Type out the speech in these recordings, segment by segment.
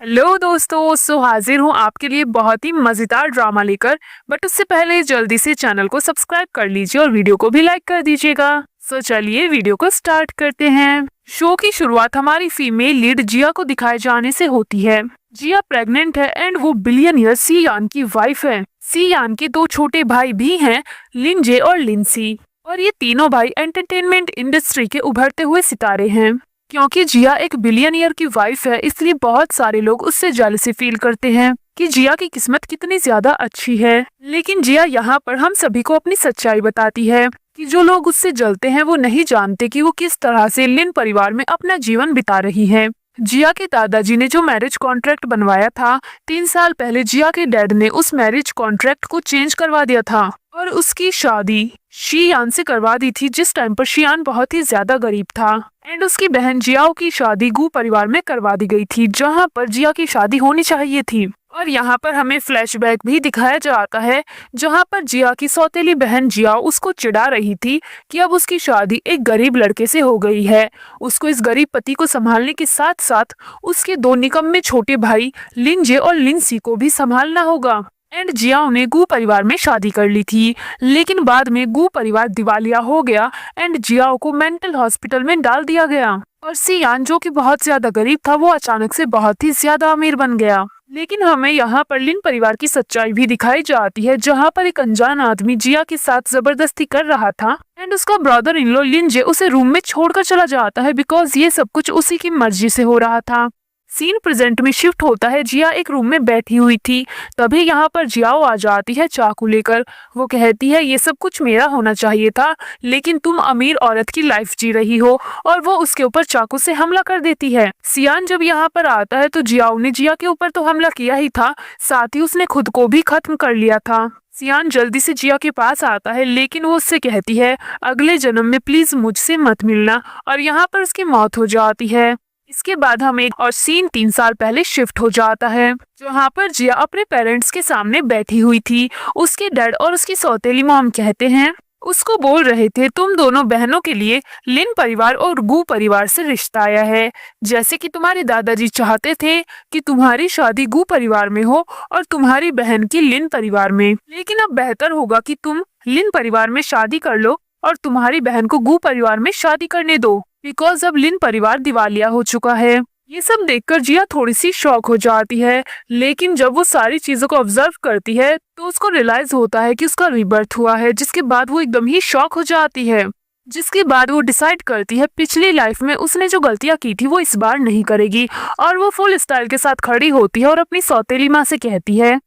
Hello दोस्तों, हाजिर हूँ आपके लिए बहुत ही मजेदार ड्रामा लेकर। बट उससे पहले जल्दी से चैनल को सब्सक्राइब कर लीजिए और वीडियो को भी लाइक कर दीजिएगा। चलिए वीडियो को स्टार्ट करते हैं। शो की शुरुआत हमारी फीमेल लीड जिया को दिखाए जाने से होती है। जिया प्रेग्नेंट है एंड वो बिलियनियर सी यान की वाइफ है। सी यान के दो छोटे भाई भी हैं, लिनजे और लिंसी, और ये तीनों भाई एंटरटेनमेंट इंडस्ट्री के उभरते हुए सितारे हैं। क्योंकि जिया एक बिलियनियर की वाइफ है, इसलिए बहुत सारे लोग उससे जेलसी फील करते हैं कि जिया की किस्मत कितनी ज्यादा अच्छी है। लेकिन जिया यहाँ पर हम सभी को अपनी सच्चाई बताती है कि जो लोग उससे जलते हैं वो नहीं जानते कि वो किस तरह से लिन परिवार में अपना जीवन बिता रही है। जिया के दादाजी ने जो मैरिज कॉन्ट्रैक्ट बनवाया था, 3 साल पहले जिया के डैड ने उस मैरिज कॉन्ट्रैक्ट को चेंज करवा दिया था और उसकी शादी शियान से करवा दी थी, जिस टाइम पर शियान बहुत ही ज्यादा गरीब था। एंड उसकी बहन जियाओ की शादी गू परिवार में करवा दी गई थी, जहां पर जिया की शादी होनी चाहिए थी। और यहाँ पर हमें फ्लैशबैक भी दिखाया जाता है, जहाँ पर जिया की सौतेली बहन जियाओ उसको चिढ़ा रही थी कि अब उसकी शादी एक गरीब लड़के से हो गई है। उसको इस गरीब पति को संभालने के साथ साथ उसके दो निकम्मे छोटे भाई लिनजे और लिंसी को भी संभालना होगा। एंड जियाओ ने गू परिवार में शादी कर ली थी, लेकिन बाद में गू परिवार दिवालिया हो गया एंड जियाओ को मेंटल हॉस्पिटल में डाल दिया गया। और सियान, जो कि बहुत ज्यादा गरीब था, वो अचानक से बहुत ही ज्यादा अमीर बन गया। लेकिन हमें यहाँ पर लिन परिवार की सच्चाई भी दिखाई जाती है, जहाँ पर एक अनजान आदमी जिया के साथ जबरदस्ती कर रहा था एंड उसका ब्रदर इन लॉ लिनजे उसे रूम में छोड़कर चला जाता है, बिकॉज ये सब कुछ उसी की मर्जी से हो रहा था। सीन प्रेजेंट में शिफ्ट होता है। जिया एक रूम में बैठी हुई थी, तभी यहाँ पर जियाओ आ जाती है चाकू लेकर। वो कहती है ये सब कुछ मेरा होना चाहिए था, लेकिन तुम अमीर औरत की लाइफ जी रही हो, और वो उसके ऊपर चाकू से हमला कर देती है। सियान जब यहाँ पर आता है तो जियाओ ने जिया के ऊपर तो हमला किया ही था, साथ ही उसने खुद को भी खत्म कर लिया था। सियान जल्दी से जिया के पास आता है, लेकिन वो उससे कहती है अगले जन्म में प्लीज मुझसे मत मिलना, और यहाँ पर उसकी मौत हो जाती है। इसके बाद हम एक और सीन 3 साल पहले शिफ्ट हो जाता है, जहाँ पर जिया अपने पेरेंट्स के सामने बैठी हुई थी। उसके डैड और उसकी सौतेली मॉम कहते हैं, उसको बोल रहे थे तुम दोनों बहनों के लिए लिन परिवार और गू परिवार से रिश्ता आया है, जैसे कि तुम्हारे दादाजी चाहते थे कि तुम्हारी शादी गू परिवार में हो और तुम्हारी बहन की लिन परिवार में। लेकिन अब बेहतर होगा कि तुम लिन परिवार में शादी कर लो और तुम्हारी बहन को गू परिवार में शादी करने दो, बिकॉज अब लिन परिवार दिवालिया हो चुका है। ये सब देखकर जिया थोड़ी सी शॉक हो जाती है, लेकिन जब वो सारी चीजों को ऑब्जर्व करती है तो उसको रियलाइज होता है कि उसका रीबर्थ हुआ है, जिसके बाद वो एकदम ही शॉक हो जाती है। जिसके बाद वो डिसाइड करती है पिछली लाइफ में उसने जो गलतियां की थी वो इस बार नहीं करेगी, और वो फुल स्टाइल के साथ खड़ी होती है और अपनी सौतेली माँ से कहती है,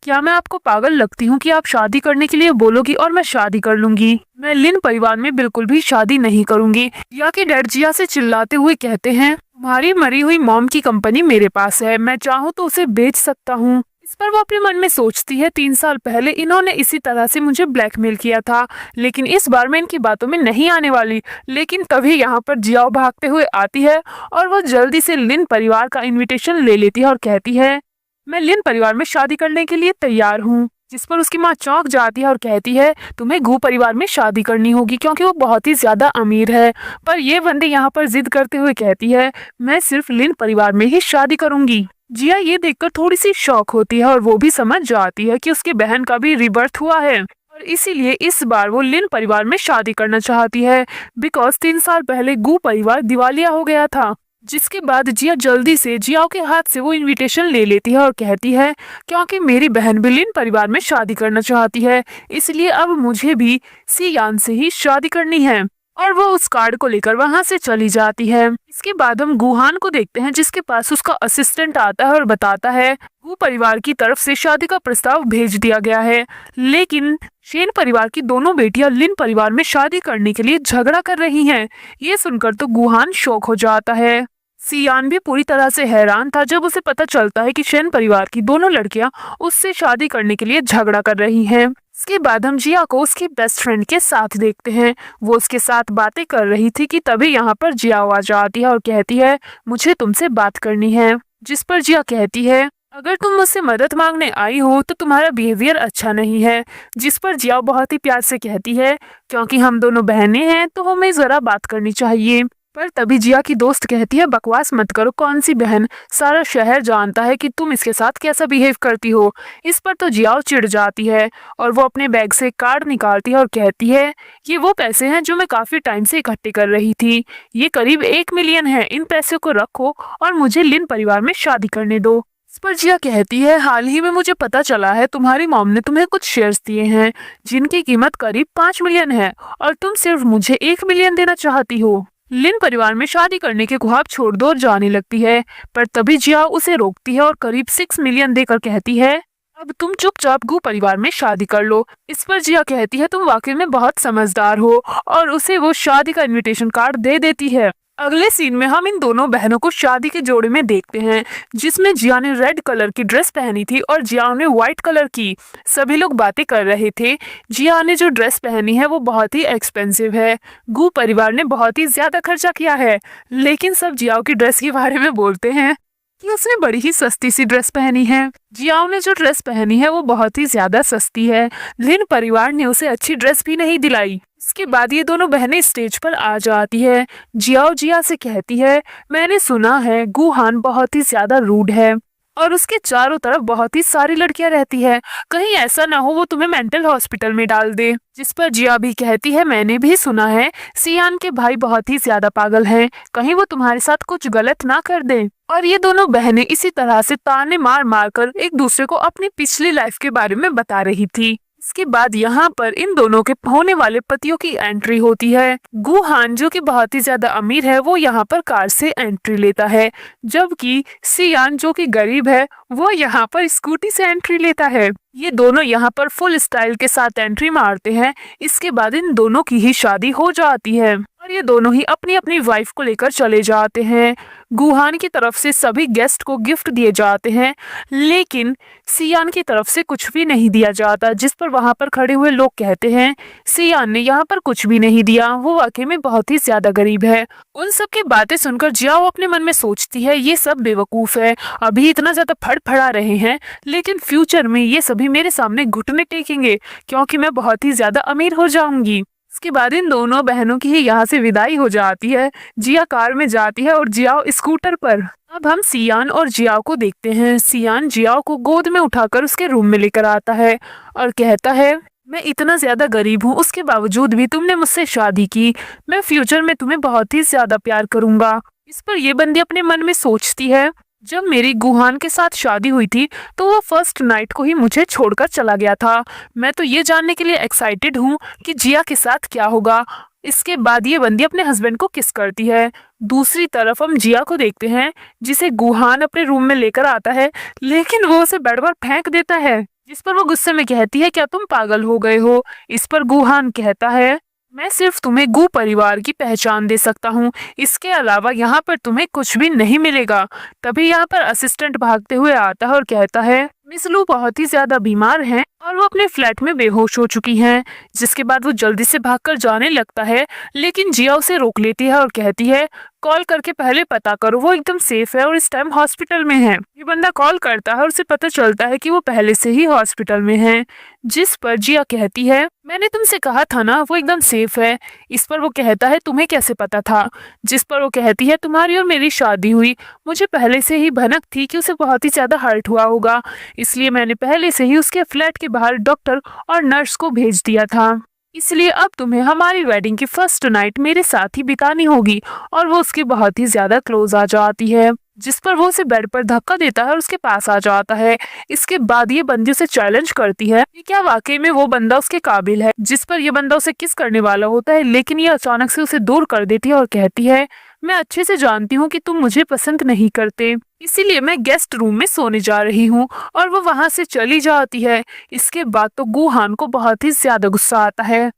क्या मैं आपको पागल लगती हूँ कि आप शादी करने के लिए बोलोगी और मैं शादी कर लूंगी? मैं लिन परिवार में बिल्कुल भी शादी नहीं करूंगी। जिया के डैड जिया से चिल्लाते हुए कहते हैं, तुम्हारी मरी हुई मॉम की कंपनी मेरे पास है, मैं चाहूँ तो उसे बेच सकता हूँ। इस पर वो अपने मन में सोचती है 3 साल पहले इन्होंने इसी तरह से मुझे ब्लैकमेल किया था, लेकिन इस बार मैं इनकी बातों में नहीं आने वाली। लेकिन तभी यहाँ पर जियाओ भागते हुए आती है और वो जल्दी से लिन परिवार का इन्विटेशन ले लेती है और कहती है मैं लिन परिवार में शादी करने के लिए तैयार हूँ। जिस पर उसकी माँ चौंक जाती है और कहती है तुम्हें गू परिवार में शादी करनी होगी, क्योंकि वो बहुत ही ज्यादा अमीर है। पर ये बंदी यहाँ पर जिद करते हुए कहती है मैं सिर्फ लिन परिवार में ही शादी करूंगी। जिया ये देखकर थोड़ी सी शॉक होती है और वो भी समझ जाती है कि उसकी बहन का भी रिबर्थ हुआ है, और इसीलिए इस बार वो लिन परिवार में शादी करना चाहती है, बिकॉज 3 साल पहले गू परिवार दिवालिया हो गया था। जिसके बाद जिया जल्दी से जियाओ के हाथ से वो इनविटेशन ले लेती है और कहती है क्योंकि मेरी बहन भी लिन परिवार में शादी करना चाहती है, इसलिए अब मुझे भी सियान से ही शादी करनी है। और वो उस कार्ड को लेकर वहां से चली जाती है। इसके बाद हम गुहान को देखते हैं, जिसके पास उसका असिस्टेंट आता है और बताता है गू परिवार की तरफ से शादी का प्रस्ताव भेज दिया गया है, लेकिन शेन परिवार की दोनों बेटियां लिन परिवार में शादी करने के लिए झगड़ा कर रही हैं। ये सुनकर तो गुहान शॉक हो जाता है। सियान भी पूरी तरह से हैरान था जब उसे पता चलता है कि शेन परिवार की दोनों लड़कियां उससे शादी करने के लिए झगड़ा कर रही हैं। इसके बाद हम जिया को उसके बेस्ट फ्रेंड के साथ देखते हैं। वो उसके साथ बातें कर रही थी कि तभी यहाँ पर जिया आ जाती है और कहती है मुझे तुमसे बात करनी है। जिस पर जिया कहती है अगर तुम मुझसे मदद मांगने आई हो तो तुम्हारा बिहेवियर अच्छा नहीं है। जिस पर जिया बहुत ही प्यार से कहती है क्योंकि हम दोनों बहनें हैं तो हमें जरा बात करनी चाहिए। पर तभी जिया की दोस्त कहती है, बकवास मत करो, कौन सी बहन, सारा शहर जानता है कि तुम इसके साथ कैसा बिहेव करती हो। इस पर तो जियाओ चिढ़ जाती है और वो अपने बैग से कार्ड निकालती है और कहती है, ये वो पैसे हैं जो मैं काफी टाइम से इकट्ठे कर रही थी। ये करीब 1 मिलियन है, इन पैसों को रखो और मुझे लिन परिवार में शादी करने दो। इस पर जिया कहती है, हाल ही में मुझे पता चला है तुम्हारी मॉम ने तुम्हें कुछ शेयर्स दिए हैं जिनकी कीमत करीब 5 मिलियन है और तुम सिर्फ मुझे 1 मिलियन देना चाहती हो। लिन परिवार में शादी करने के ख्वाब छोड़ दो और जाने लगती है, पर तभी जिया उसे रोकती है और करीब 6 मिलियन देकर कहती है, अब तुम चुपचाप गू परिवार में शादी कर लो। इस पर जिया कहती है, तुम वाकई में बहुत समझदार हो, और उसे वो शादी का इनविटेशन कार्ड दे देती है। अगले सीन में हम इन दोनों बहनों को शादी के जोड़े में देखते हैं, जिसमें जिया ने रेड कलर की ड्रेस पहनी थी और जिया ने व्हाइट कलर की। सभी लोग बातें कर रहे थे। जिया ने जो ड्रेस पहनी है वो बहुत ही एक्सपेंसिव है। गू परिवार ने बहुत ही ज्यादा खर्चा किया है, लेकिन सब जिया की ड्रेस के बारे में बोलते हैं कि उसने बड़ी ही सस्ती सी ड्रेस पहनी है। जियाओ ने जो ड्रेस पहनी है वो बहुत ही ज्यादा सस्ती है। लिन परिवार ने उसे अच्छी ड्रेस भी नहीं दिलाई। इसके बाद ये दोनों बहनें स्टेज पर आ जाती है। जियाओ जिया से कहती है, मैंने सुना है गुहान बहुत ही ज्यादा रूड है और उसके चारों तरफ बहुत ही सारी लड़कियां रहती है, कहीं ऐसा ना हो वो तुम्हें मेंटल हॉस्पिटल में डाल दे। जिस पर जिया भी कहती है, मैंने भी सुना है सियान के भाई बहुत ही ज्यादा पागल हैं, कहीं वो तुम्हारे साथ कुछ गलत ना कर दे। और ये दोनों बहनें इसी तरह से ताने मार मार कर एक दूसरे को अपनी पिछली लाइफ के बारे में बता रही थी। इसके बाद यहाँ पर इन दोनों के होने वाले पतियों की एंट्री होती है। गुहान जो कि बहुत ही ज्यादा अमीर है वो यहाँ पर कार से एंट्री लेता है, जबकि सियान जो कि गरीब है वो यहाँ पर स्कूटी से एंट्री लेता है। ये दोनों यहाँ पर फुल स्टाइल के साथ एंट्री मारते हैं। इसके बाद इन दोनों की ही शादी हो जाती है और ये दोनों ही अपनी अपनी वाइफ को लेकर चले जाते हैं। गुहान की तरफ से सभी गेस्ट को गिफ्ट दिए जाते हैं, लेकिन सियान की तरफ से कुछ भी नहीं दिया जाता, जिस पर वहां पर खड़े हुए लोग कहते हैं सियान ने यहाँ पर कुछ भी नहीं दिया, वो वाकई में बहुत ही ज्यादा गरीब है। उन सब की बातें सुनकर जियाओ अपने मन में सोचती है, ये सब बेवकूफ है, अभी इतना ज्यादा फड़फड़ा रहे हैं, लेकिन फ्यूचर में ये सभी मेरे सामने घुटने टेकेंगे क्योंकि मैं बहुत ही ज्यादा अमीर हो जाऊंगी। इसके बाद इन दोनों बहनों की ही यहाँ से विदाई हो जाती है। जिया कार में जाती है और जियाओ स्कूटर पर। अब हम सियान और जियाओ को देखते हैं। सियान जियाओ को गोद में उठाकर उसके रूम में लेकर आता है और कहता है, मैं इतना ज्यादा गरीब हूँ, उसके बावजूद भी तुमने मुझसे शादी की, मैं फ्यूचर में तुम्हें बहुत ही ज्यादा प्यार करूंगा। इस पर यह बंदी अपने मन में सोचती है, जब मेरी गुहान के साथ शादी हुई थी तो वो फर्स्ट नाइट को ही मुझे छोड़कर चला गया था। मैं तो ये जानने के लिए एक्साइटेड हूँ कि जिया के साथ क्या होगा। इसके बाद ये बंदी अपने हस्बैंड को किस करती है। दूसरी तरफ हम जिया को देखते हैं, जिसे गुहान अपने रूम में लेकर आता है, लेकिन वो उसे बेड पर फेंक देता है, जिस पर वो गुस्से में कहती है, क्या तुम पागल हो गए हो। इस पर गुहान कहता है, मैं सिर्फ तुम्हें गू परिवार की पहचान दे सकता हूँ, इसके अलावा यहाँ पर तुम्हें कुछ भी नहीं मिलेगा। तभी यहाँ पर असिस्टेंट भागते हुए आता है और कहता है, मिस लू बहुत ही ज्यादा बीमार हैं और वो अपने फ्लैट में बेहोश हो चुकी हैं। जिसके बाद वो जल्दी से भागकर जाने लगता है, लेकिन जिया उसे रोक लेती है और कहती है, कॉल करके पहले पता करो, वो एकदम सेफ है और इस टाइम हॉस्पिटल में है। ये बंदा कॉल करता है और उसे पता चलता है कि वो पहले से ही हॉस्पिटल में है। जिस पर जिया कहती है, मैंने तुमसे कहा था ना वो एकदम सेफ है। इस पर वो कहता है, तुम्हें कैसे पता था। जिस पर वो कहती है, तुम्हारी और मेरी शादी हुई, मुझे पहले से ही भनक थी कि उसे बहुत ही ज्यादा हर्ट हुआ होगा, इसलिए मैंने पहले से ही उसके फ्लैट के बाहर डॉक्टर और नर्स को भेज दिया था। इसलिए अब तुम्हें हमारी वेडिंग की फर्स्ट नाइट मेरे साथ ही बितानी होगी। और वो उसके बहुत ही ज्यादा क्लोज आ जाती है, जिस पर वो उसे बेड पर धक्का देता है और उसके पास आ जाता है। इसके बाद ये बंदी उसे चैलेंज करती है कि क्या वाकई में वो बंदा उसके काबिल है। जिस पर ये बंदा उसे किस करने वाला होता है, लेकिन ये अचानक से उसे दूर कर देती है और कहती है, मैं अच्छे से जानती हूँ कि तुम मुझे पसंद नहीं करते, इसीलिए मैं गेस्ट रूम में सोने जा रही हूँ। और वो वहां से चली जाती है। इसके बाद तो गुहान को बहुत ही ज्यादा गुस्सा आता है।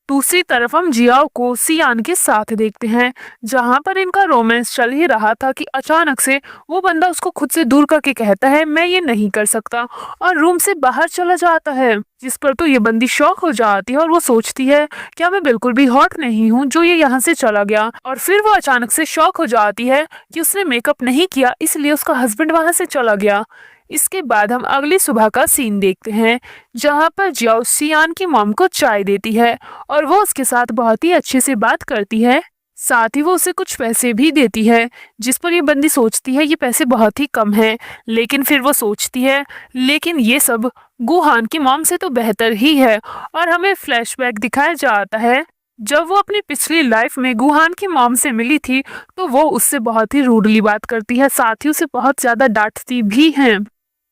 दूसरी तरफ हम जियाओ को सियान के साथ देखते हैं, जहां पर इनका रोमांस चल ही रहा था कि अचानक से वो बंदा उसको खुद से दूर करके कहता है, मैं ये नहीं कर सकता, और रूम से बाहर चला जाता है। जिस पर तो ये बंदी शॉक हो जाती है और वो सोचती है, क्या मैं बिल्कुल भी हॉट नहीं हूँ जो ये यहाँ से चला गया। और फिर वो अचानक से शॉक हो जाती है कि उसने मेकअप नहीं किया, इसलिए उसका हस्बैंड वहां से चला गया। इसके बाद हम अगली सुबह का सीन देखते हैं, जहां पर जियाओ सियान की मॉम को चाय देती है और वो उसके साथ बहुत ही अच्छे से बात करती है। साथ ही वो उसे कुछ पैसे भी देती है, जिस पर ये बंदी सोचती है ये पैसे बहुत ही कम है। लेकिन फिर वो सोचती है लेकिन ये सब गुहान की मॉम से तो बेहतर ही है। और हमें फ्लैशबैक दिखाया जाता है जब वो अपनी पिछली लाइफ में गुहान की मॉम से मिली थी, तो वो उससे बहुत ही रूडली बात करती है, साथ ही उसे बहुत ज्यादा डांटती भी है।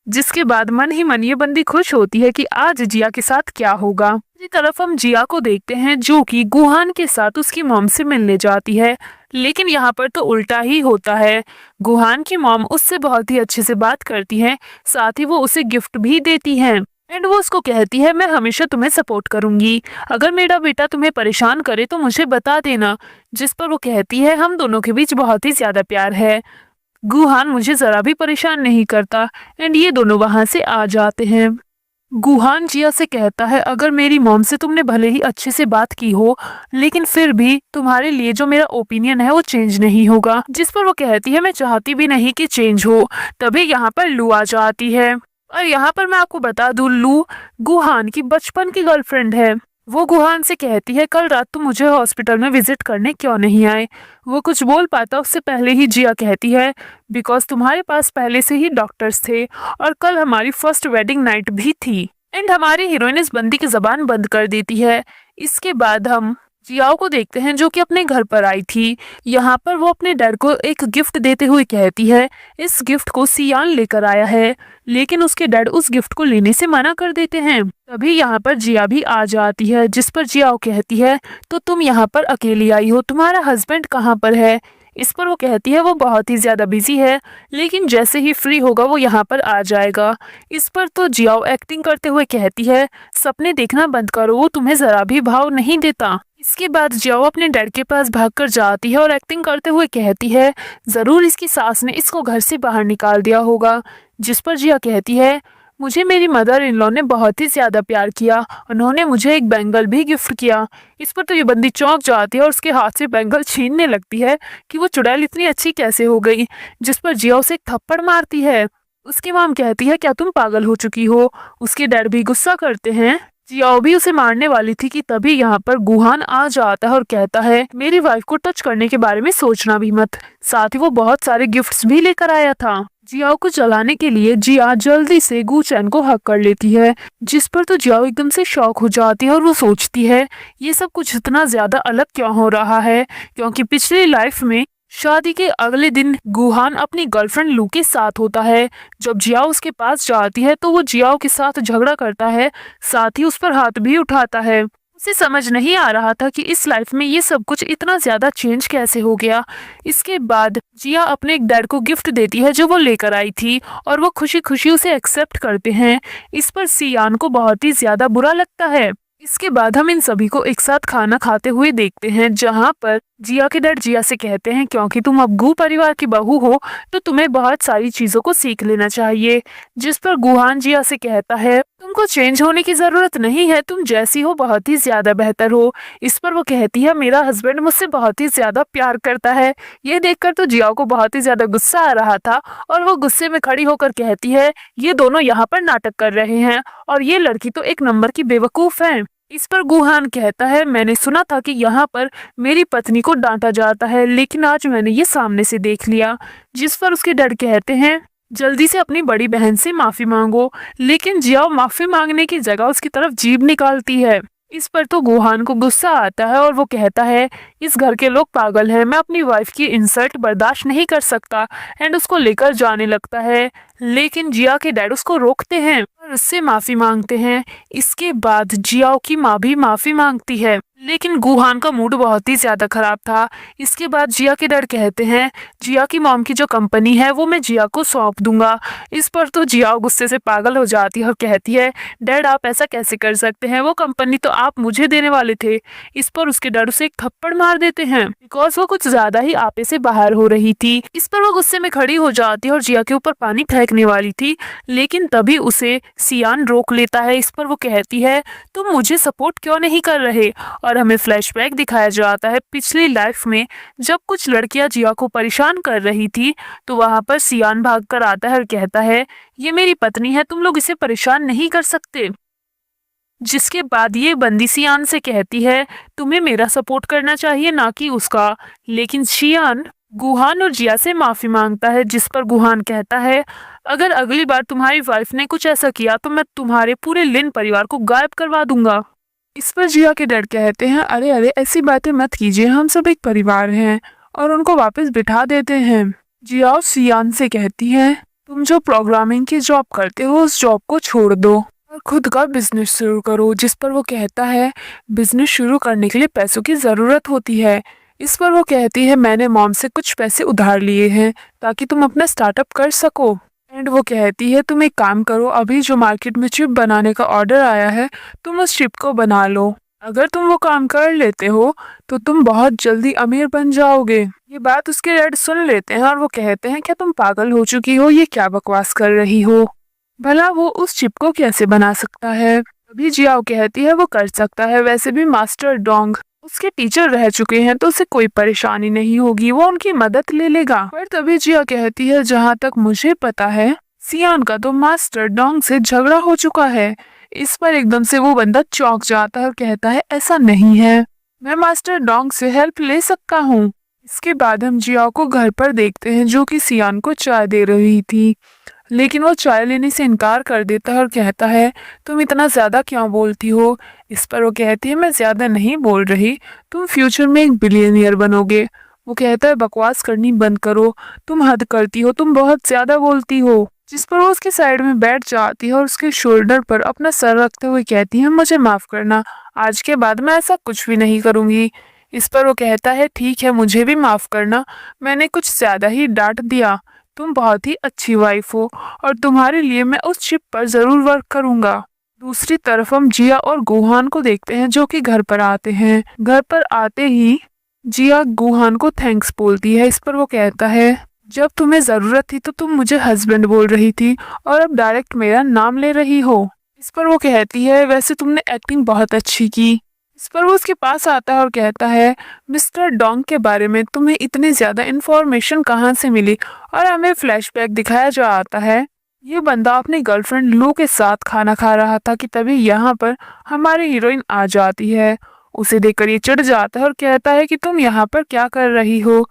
जिसके बाद मन ही मन ये बंदी खुश होती है कि आज जिया के साथ क्या होगा। दूसरी तरफ हम जिया को देखते हैं जो कि गुहान के साथ उसकी मॉम से मिलने जाती है, लेकिन यहाँ पर तो उल्टा ही होता है। गुहान की मॉम उससे बहुत ही अच्छे से बात करती है, साथ ही वो उसे गिफ्ट भी देती है एंड वो उसको कहती है मैं हमेशा तुम्हें सपोर्ट करूंगी, अगर मेरा बेटा तुम्हें परेशान करे तो मुझे बता देना। जिस पर वो कहती है हम दोनों के बीच बहुत ही ज्यादा प्यार है, गुहान मुझे जरा भी परेशान नहीं करता। एंड ये दोनों वहां से आ जाते हैं। गुहान जिया से कहता है अगर मेरी मॉम से तुमने भले ही अच्छे से बात की हो, लेकिन फिर भी तुम्हारे लिए जो मेरा ओपिनियन है वो चेंज नहीं होगा। जिस पर वो कहती है मैं चाहती भी नहीं कि चेंज हो। तभी यहाँ पर लू आ जाती है और यहाँ पर मैं आपको बता दूं लू गुहान की बचपन की गर्लफ्रेंड है। वो गुहान से कहती है कल रात तुम मुझे हॉस्पिटल में विजिट करने क्यों नहीं आए। वो कुछ बोल पाता उससे पहले ही जिया कहती है बिकॉज तुम्हारे पास पहले से ही डॉक्टर्स थे और कल हमारी फर्स्ट वेडिंग नाइट भी थी। एंड हमारी हीरोइन इस बंदी की जबान बंद कर देती है। इसके बाद हम जियाओ को देखते हैं जो कि अपने घर पर आई थी। यहाँ पर वो अपने डैड को एक गिफ्ट देते हुए कहती है इस गिफ्ट को सियान लेकर आया है, लेकिन उसके डैड उस गिफ्ट को लेने से मना कर देते हैं। तभी यहाँ पर जिया भी आ जाती है, जिस पर जियाओ कहती है तो तुम यहाँ पर अकेली आई हो, तुम्हारा हस्बैंड कहाँ पर है। इस पर वो कहती है वो बहुत ही ज्यादा बिजी है, लेकिन जैसे ही फ्री होगा वो यहाँ पर आ जाएगा। इस पर तो जियाओ एक्टिंग करते हुए कहती है सपने देखना बंद करो, वो तुम्हें जरा भी भाव नहीं देता। इसके बाद जियाओ अपने डैड के पास भागकर जाती है और एक्टिंग करते हुए कहती है जरूर इसकी सास ने इसको घर से बाहर निकाल दिया होगा। जिस पर जिया कहती है मुझे मेरी मदर इन लॉ ने बहुत ही ज्यादा प्यार किया, उन्होंने मुझे एक बैंगल भी गिफ्ट किया। इस पर तो ये बंदी चौंक जाती है और उसके हाथ से बैंगल छीनने लगती है कि वो चुड़ैल इतनी अच्छी कैसे हो गई। जिस पर जिया उसे एक थप्पड़ मारती है। उसकी मॉम कहती है क्या तुम पागल हो चुकी हो। उसके डैड भी गुस्सा करते हैं। जियाओ भी उसे मारने वाली थी कि तभी यहाँ पर गुहान आ जाता है और कहता है मेरी वाइफ को टच करने के बारे में सोचना भी मत। साथ ही वो बहुत सारे गिफ्ट्स भी लेकर आया था। जियाओ को जलाने के लिए जिया जल्दी से गू चैन को हक कर लेती है, जिस पर तो जियाओ एकदम से शॉक हो जाती है और वो सोचती है ये सब कुछ इतना ज्यादा अलग क्यों हो रहा है, क्योंकि पिछली लाइफ में शादी के अगले दिन गुहान अपनी गर्लफ्रेंड लू के साथ होता है। जब जियाओ उसके पास जाती है तो वो जियाओ के साथ झगड़ा करता है, साथ ही उस पर हाथ भी उठाता है। उसे समझ नहीं आ रहा था कि इस लाइफ में ये सब कुछ इतना ज्यादा चेंज कैसे हो गया। इसके बाद जिया अपने एक डैड को गिफ्ट देती है जो वो लेकर आई थी और वो खुशी खुशी उसे एक्सेप्ट करते हैं। इस पर सियान को बहुत ही ज्यादा बुरा लगता है। इसके बाद हम इन सभी को एक साथ खाना खाते हुए देखते हैं, जहाँ पर जिया के डैड जिया से कहते हैं क्योंकि तुम अब गू परिवार की बहू हो तो तुम्हें बहुत सारी चीजों को सीख लेना चाहिए। जिस पर गुहान जिया से कहता है तुमको चेंज होने की जरूरत नहीं है, तुम जैसी हो बहुत ही ज्यादा बेहतर हो। इस पर वो कहती है मेरा हस्बैंड मुझसे बहुत ही ज्यादा प्यार करता है। ये देखकर तो जिया को बहुत ही ज्यादा गुस्सा आ रहा था और वो गुस्से में खड़ी होकर कहती है ये दोनों यहाँ पर नाटक कर रहे हैं और ये लड़की तो एक नंबर की बेवकूफ है। इस पर गुहान कहता है मैंने सुना था कि यहाँ पर मेरी पत्नी को डांटा जाता है, लेकिन आज मैंने ये सामने से देख लिया। जिस पर उसके डैड कहते हैं जल्दी से अपनी बड़ी बहन से माफी मांगो, लेकिन जियाओ माफी मांगने की जगह उसकी तरफ जीभ निकालती है। इस पर तो गुहान को गुस्सा आता है और वो कहता है इस घर के लोग पागल हैं, मैं अपनी वाइफ की इंसल्ट बर्दाश्त नहीं कर सकता एंड उसको लेकर जाने लगता है। लेकिन जिया के डैड उसको रोकते हैं और उससे माफी मांगते हैं। इसके बाद जियाओ की माँ भी माफी मांगती है, लेकिन गुहान का मूड बहुत ही ज्यादा खराब था। इसके बाद जिया के डैड कहते हैं जिया की मॉम की जो कंपनी है वो मैं जिया को सौंप दूंगा। इस पर तो जिया गुस्से से पागल हो जाती है और कहती है डैड आप ऐसा कैसे कर सकते हैं, वो कंपनी तो आप मुझे देने वाले थे। इस पर उसके डैड उसे एक थप्पड़ मार देते हैं बिकॉज वो कुछ ज्यादा ही आपे से बाहर हो रही थी। इस पर वो गुस्से में खड़ी हो जाती है और जिया के ऊपर पानी फेंकने वाली थी, लेकिन तभी उसे सियान रोक लेता है। इस पर वो कहती है तुम मुझे सपोर्ट क्यों नहीं कर रहे, और हमें फ्लैशबैक दिखाया जाता है पिछली लाइफ में जब कुछ लड़कियां जिया को परेशान कर रही थी तो वहां पर सियान भाग कर आता है और कहता है ये मेरी पत्नी है, तुम लोग इसे परेशान नहीं कर सकते। जिसके बाद ये बंदी सियान से कहती है तुम्हें मेरा सपोर्ट करना चाहिए ना कि उसका। लेकिन सियान गुहान और जिया से माफी मांगता है, जिस पर गुहान कहता है अगर अगली बार तुम्हारी वाइफ ने कुछ ऐसा किया तो मैं तुम्हारे पूरे लिन परिवार को गायब करवा दूंगा। इस पर जिया के डैड कहते हैं अरे अरे ऐसी बातें मत कीजिए, हम सब एक परिवार हैं, और उनको वापस बिठा देते हैं। जिया सियान से कहती है तुम जो प्रोग्रामिंग की जॉब करते हो उस जॉब को छोड़ दो और खुद का बिजनेस शुरू करो। जिस पर वो कहता है बिजनेस शुरू करने के लिए पैसों की ज़रूरत होती है। इस पर वो कहती है मैंने मॉम से कुछ पैसे उधार लिए हैं ताकि तुम अपना स्टार्टअप कर सको। एंड वो कहती है तुम एक काम करो, अभी जो मार्केट में चिप बनाने का ऑर्डर आया है तुम उस चिप को बना लो। अगर तुम वो काम कर लेते हो तो तुम बहुत जल्दी अमीर बन जाओगे। ये बात उसके डैड सुन लेते हैं और वो कहते हैं क्या तुम पागल हो चुकी हो, ये क्या बकवास कर रही हो, भला वो उस चिप को कैसे बना सकता है। तभी जियाओ कहती है वो कर सकता है, वैसे भी मास्टर डोंग उसके टीचर रह चुके हैं तो उसे कोई परेशानी नहीं होगी, वो उनकी मदद ले लेगा। पर तभी जिया कहती है जहाँ तक मुझे पता है सियान का तो मास्टर डोंग से झगड़ा हो चुका है। इस पर एकदम से वो बंदा चौंक जाता है और कहता है ऐसा नहीं है, मैं मास्टर डोंग से हेल्प ले सकता हूँ। इसके बाद हम जियाओ को घर पर देखते हैं जो कि सियान को चाय दे रही थी, लेकिन वो चाय लेने से इनकार कर देता है और कहता है तुम इतना ज़्यादा क्यों बोलती हो। इस पर वो कहती है मैं ज़्यादा नहीं बोल रही, तुम फ्यूचर में एक बिलियनियर बनोगे। वो कहता है बकवास करनी बंद करो, तुम हद करती हो, तुम बहुत ज़्यादा बोलती हो। जिस पर वो उसके साइड में बैठ जाती है और उसके शोल्डर पर अपना सर रखते हुए कहती है मुझे माफ़ करना, आज के बाद मैं ऐसा कुछ भी नहीं करूँगी। इस पर वो कहता है ठीक है मुझे भी माफ़ करना, मैंने कुछ ज़्यादा ही डांट दिया, तुम बहुत ही अच्छी वाइफ हो और तुम्हारे लिए मैं उस शिप पर ज़रूर वर्क करूँगा। दूसरी तरफ हम जिया और गुहान को देखते हैं जो कि घर पर आते हैं। घर पर आते ही जिया गुहान को थैंक्स बोलती है। इस पर वो कहता है जब तुम्हें ज़रूरत थी तो तुम मुझे हस्बैंड बोल रही थी और अब डायरेक्ट मेरा नाम ले रही हो। इस पर वो कहती है वैसे तुमने एक्टिंग बहुत अच्छी की। इस पर वो उसके पास आता है और कहता है मिस्टर डोंग के बारे में तुम्हें इतनी ज़्यादा इन्फॉर्मेशन कहाँ से मिली, और हमें फ्लैशबैक दिखाया जाता है ये बंदा अपनी गर्लफ्रेंड लू के साथ खाना खा रहा था कि तभी यहाँ पर हमारी हीरोइन आ जाती है। उसे देखकर ये चिढ़ जाता है और कहता है कि तुम यहाँ पर क्या कर रही हो।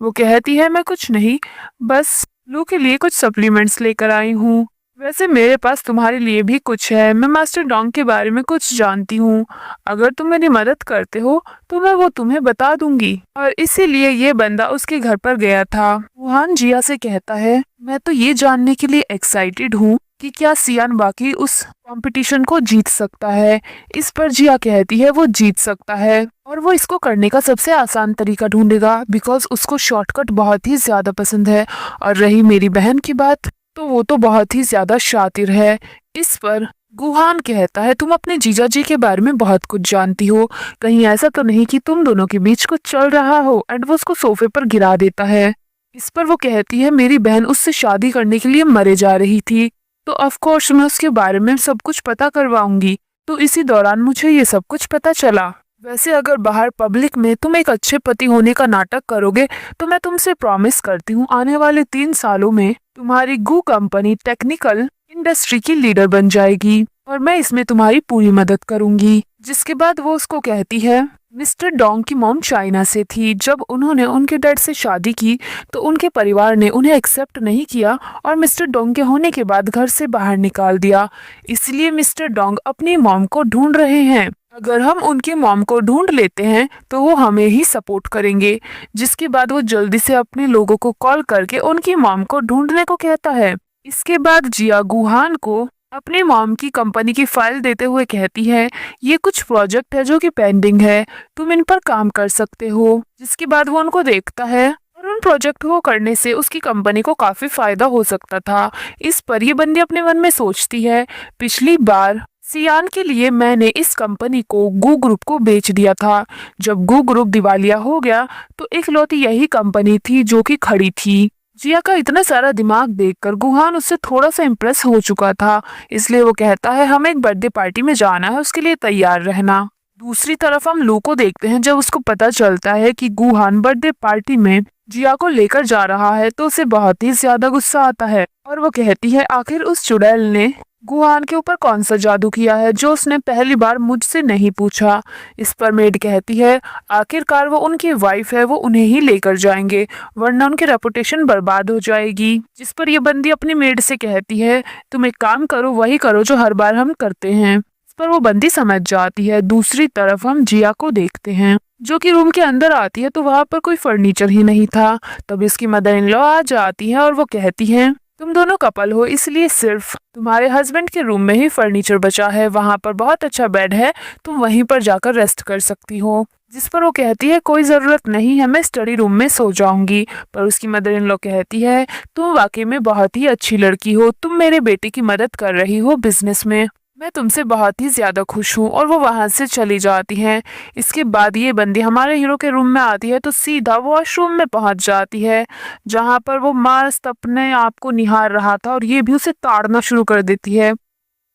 वो कहती है मैं कुछ नहीं, बस लू के लिए कुछ सप्लीमेंट्स लेकर आई हूँ। वैसे मेरे पास तुम्हारे लिए भी कुछ है, मैं मास्टर डोंग के बारे में कुछ जानती हूँ, अगर तुम मेरी मदद करते हो तो मैं वो तुम्हें बता दूंगी। और इसीलिए ये बंदा उसके घर पर गया था। वुहान जिया से कहता है मैं तो ये जानने के लिए एक्साइटेड हूँ कि क्या सियान बाकी उस कंपटीशन को जीत सकता है। इस पर जिया कहती है वो जीत सकता है और वो इसको करने का सबसे आसान तरीका ढूंढेगा बिकॉज उसको शॉर्टकट बहुत ही ज्यादा पसंद है। और रही मेरी बहन की बात तो वो तो बहुत ही ज्यादा शातिर है। इस पर गुहान कहता है तुम अपने जीजा जी के बारे में बहुत कुछ जानती हो, कहीं ऐसा तो नहीं कि तुम दोनों के बीच कुछ चल रहा हो। एंड वो उसको सोफे पर गिरा देता है। इस पर वो कहती है मेरी बहन उससे शादी करने के लिए मरे जा रही थी तो ऑफ कोर्स मैं उसके बारे में सब कुछ पता करवाऊंगी। तो इसी दौरान मुझे ये सब कुछ पता चला। वैसे अगर बाहर पब्लिक में तुम एक अच्छे पति होने का नाटक करोगे तो मैं तुमसे प्रॉमिस करती हूँ आने वाले 3 सालों में तुम्हारी गू कंपनी टेक्निकल इंडस्ट्री की लीडर बन जाएगी और मैं इसमें तुम्हारी पूरी मदद करूंगी। जिसके बाद वो उसको कहती है मिस्टर डोंग की मॉम चाइना से थी, जब उन्होंने उनके डैड से शादी की तो उनके परिवार ने उन्हें एक्सेप्ट नहीं किया और मिस्टर डोंग के होने के बाद घर से बाहर निकाल दिया। इसलिए मिस्टर डोंग अपनी मॉम को ढूंढ रहे हैं। अगर हम उनकी मॉम को ढूंढ लेते हैं तो वो हमें ही सपोर्ट करेंगे। जिसके बाद वो जल्दी से अपने लोगों को कॉल करके उनकी मॉम को ढूंढने को कहता है। इसके बाद जिया गुहान को अपनी मॉम की कंपनी की फाइल देते हुए कहती है ये कुछ प्रोजेक्ट है जो कि पेंडिंग है, तुम इन पर काम कर सकते हो। जिसके बाद वो उनको देखता है और उन प्रोजेक्ट को करने से उसकी कंपनी को काफी फायदा हो सकता था। इस पर ये बंदी अपने मन में सोचती है पिछली बार सियान के लिए मैंने इस कंपनी को गू ग्रुप को बेच दिया था। जब गू ग्रुप दिवालिया हो गया तो इकलौती यही कंपनी थी जो कि खड़ी थी। जिया का इतना सारा दिमाग देखकर गुहान उससे थोड़ा सा इम्प्रेस हो चुका था, इसलिए वो कहता है हमें एक बर्थडे पार्टी में जाना है, उसके लिए तैयार रहना। दूसरी तरफ हम लू को देखते हैं। जब उसको पता चलता है कि गुहान बर्थडे पार्टी में जिया को लेकर जा रहा है तो उसे बहुत ही ज्यादा गुस्सा आता है और वो कहती है आखिर उस चुड़ैल ने गुहान के ऊपर कौन सा जादू किया है जो उसने पहली बार मुझसे नहीं पूछा। इस पर मेड कहती है आखिरकार वो उनकी वाइफ है, वो उन्हें ही लेकर जाएंगे वरना उनकी रेपुटेशन बर्बाद हो जाएगी। जिस पर ये बंदी अपनी मेड से कहती है तुम एक काम करो, वही करो जो हर बार हम करते हैं। इस पर वो बंदी समझ जाती है। दूसरी तरफ हम जिया को देखते हैं जो कि रूम के अंदर आती है तो वहां पर कोई फर्नीचर ही नहीं था। तब इसकी मदर इन लॉ आ जाती है और वो कहती है तुम दोनों कपल हो इसलिए सिर्फ तुम्हारे हस्बैंड के रूम में ही फर्नीचर बचा है, वहां पर बहुत अच्छा बेड है, तुम वहीं पर जाकर रेस्ट कर सकती हो। जिस पर वो कहती है कोई ज़रूरत नहीं है, मैं स्टडी रूम में सो जाऊंगी। पर उसकी मदर इन लॉ कहती है तुम वाकई में बहुत ही अच्छी लड़की हो, तुम मेरे बेटे की मदद कर रही हो बिजनेस में, मैं तुमसे बहुत ही ज्यादा खुश हूँ। और वो वहां से चली जाती हैं। इसके बाद ये बंदी हमारे हीरो के रूम में आती है तो सीधा वॉशरूम में पहुंच जाती है जहां पर वो मस्त अपने आप को निहार रहा था और ये भी उसे ताड़ना शुरू कर देती है।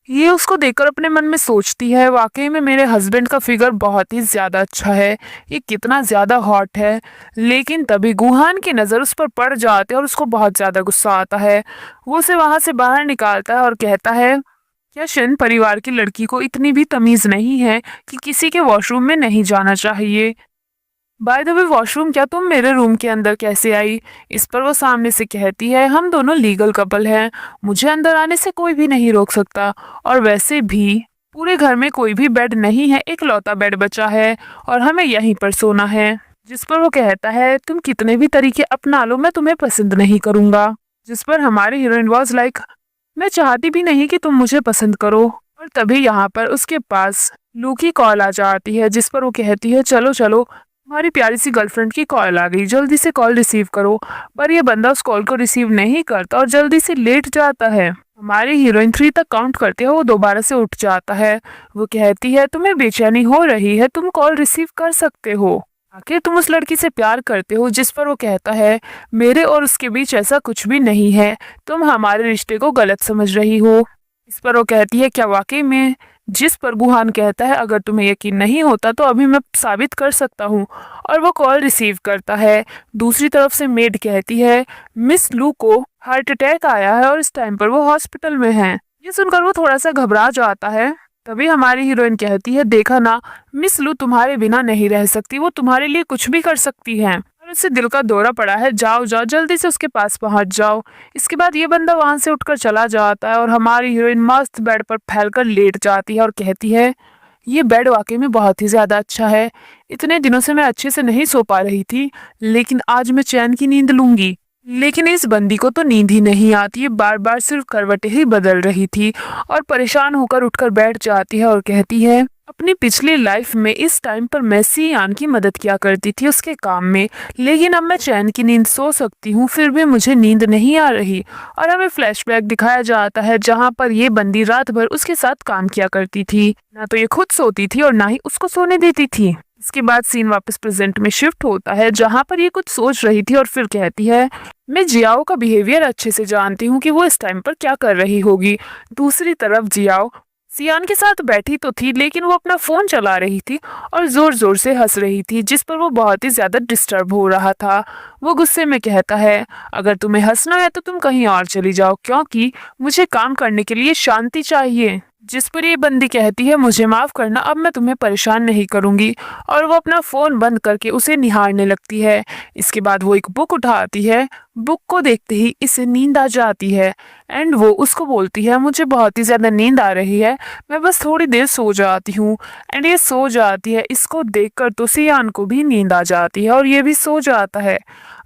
ये उसको देखकर अपने मन में सोचती है वाकई में मेरे हस्बैंड का फिगर बहुत ही ज्यादा अच्छा है, ये कितना ज्यादा हॉट है। लेकिन तभी गुहान की नजर उस पर पड़ जाती है और उसको बहुत ज्यादा गुस्सा आता है। वो उसे वहां से बाहर निकालता है और कहता है क्या शन परिवार की लड़की को इतनी भी तमीज नहीं है कि किसी के वॉशरूम में नहीं जाना चाहिए। बाय द वे वॉशरूम क्या तुम मेरे रूम के अंदर कैसे आई। इस पर वो सामने से कहती है हम दोनों लीगल कपल हैं, मुझे अंदर आने से कोई भी नहीं रोक सकता, और वैसे भी पूरे घर में कोई भी बेड नहीं है, एक लौता बेड बचा है और हमें यहीं पर सोना है। जिस पर वो कहता है तुम कितने भी तरीके अपना लो मैं तुम्हें पसंद नहीं करूंगा। जिस पर हमारी हीरोइन वाज लाइक मैं चाहती भी नहीं कि तुम मुझे पसंद करो। और तभी यहाँ पर उसके पास लू की कॉल आ जाती है जिस पर वो कहती है चलो चलो हमारी प्यारी सी गर्लफ्रेंड की कॉल आ गई, जल्दी से कॉल रिसीव करो। पर यह बंदा उस कॉल को रिसीव नहीं करता और जल्दी से लेट जाता है। हमारी हीरोइन 3 तक काउंट करते हुए वो दोबारा से उठ जाता है। वो कहती है तुम्हें बेचैनी हो रही है, तुम कॉल रिसीव कर सकते हो, आखिर तुम उस लड़की से प्यार करते हो। जिस पर वो कहता है मेरे और उसके बीच ऐसा कुछ भी नहीं है, तुम हमारे रिश्ते को गलत समझ रही हो। इस पर वो कहती है क्या वाकई में। जिस पर गुहान कहता है अगर तुम्हें यकीन नहीं होता तो अभी मैं साबित कर सकता हूँ, और वो कॉल रिसीव करता है। दूसरी तरफ से मेड कहती है मिस लू को हार्ट अटैक आया है और इस टाइम पर वो हॉस्पिटल में है। ये सुनकर वो थोड़ा सा घबरा जाता है। तभी हमारी हीरोइन कहती है देखा ना, मिस लू तुम्हारे बिना नहीं रह सकती, वो तुम्हारे लिए कुछ भी कर सकती है, और उससे दिल का दौरा पड़ा है, जाओ जाओ जल्दी से उसके पास पहुंच जाओ। इसके बाद ये बंदा वहां से उठकर चला जाता है और हमारी हीरोइन मस्त बेड पर फैलकर लेट जाती है और कहती है ये बेड वाकई में बहुत ही ज्यादा अच्छा है, इतने दिनों से मैं अच्छे से नहीं सो पा रही थी, लेकिन आज मैं चैन की नींद लूंगी। लेकिन इस बंदी को तो नींद ही नहीं आती है, बार बार सिर्फ करवटें ही बदल रही थी और परेशान होकर उठकर बैठ जाती है और कहती है अपनी पिछली लाइफ में इस टाइम पर मैं सियान की मदद किया करती थी उसके काम में, लेकिन अब मैं चैन की नींद सो सकती हूँ फिर भी मुझे नींद नहीं आ रही। और हमें फ्लैशबैक दिखाया जाता है जहाँ पर ये बंदी रात भर उसके साथ काम किया करती थी, ना तो ये खुद सोती थी और ना ही उसको सोने देती थी। इसके बाद सीन वापस प्रेजेंट में शिफ्ट होता है जहाँ पर ये कुछ सोच रही थी और फिर कहती है मैं जियाओ का बिहेवियर अच्छे से जानती हूँ कि वो इस टाइम पर क्या कर रही होगी। दूसरी तरफ जियाओ सियान के साथ बैठी तो थी लेकिन वो अपना फोन चला रही थी और जोर जोर से हंस रही थी, जिस पर वो बहुत ही ज्यादा डिस्टर्ब हो रहा था। वो गुस्से में कहता है अगर तुम्हें हंसना है तो तुम कहीं और चली जाओ, क्योंकि मुझे काम करने के लिए शांति चाहिए। जिस पर ये बंदी कहती है मुझे माफ करना, अब मैं तुम्हें परेशान नहीं करूंगी, और वो अपना फोन बंद करके उसे निहारने लगती है। इसके बाद वो एक बुक उठाती है, बुक को देखते ही इसे नींद आ जाती है एंड वो उसको बोलती है मुझे बहुत ही ज्यादा नींद आ रही है, मैं बस थोड़ी देर सो जाती हूँ। एंड ये सो जाती है। इसको देखकर तो सियान को भी नींद आ जाती है और ये भी सो जाता है।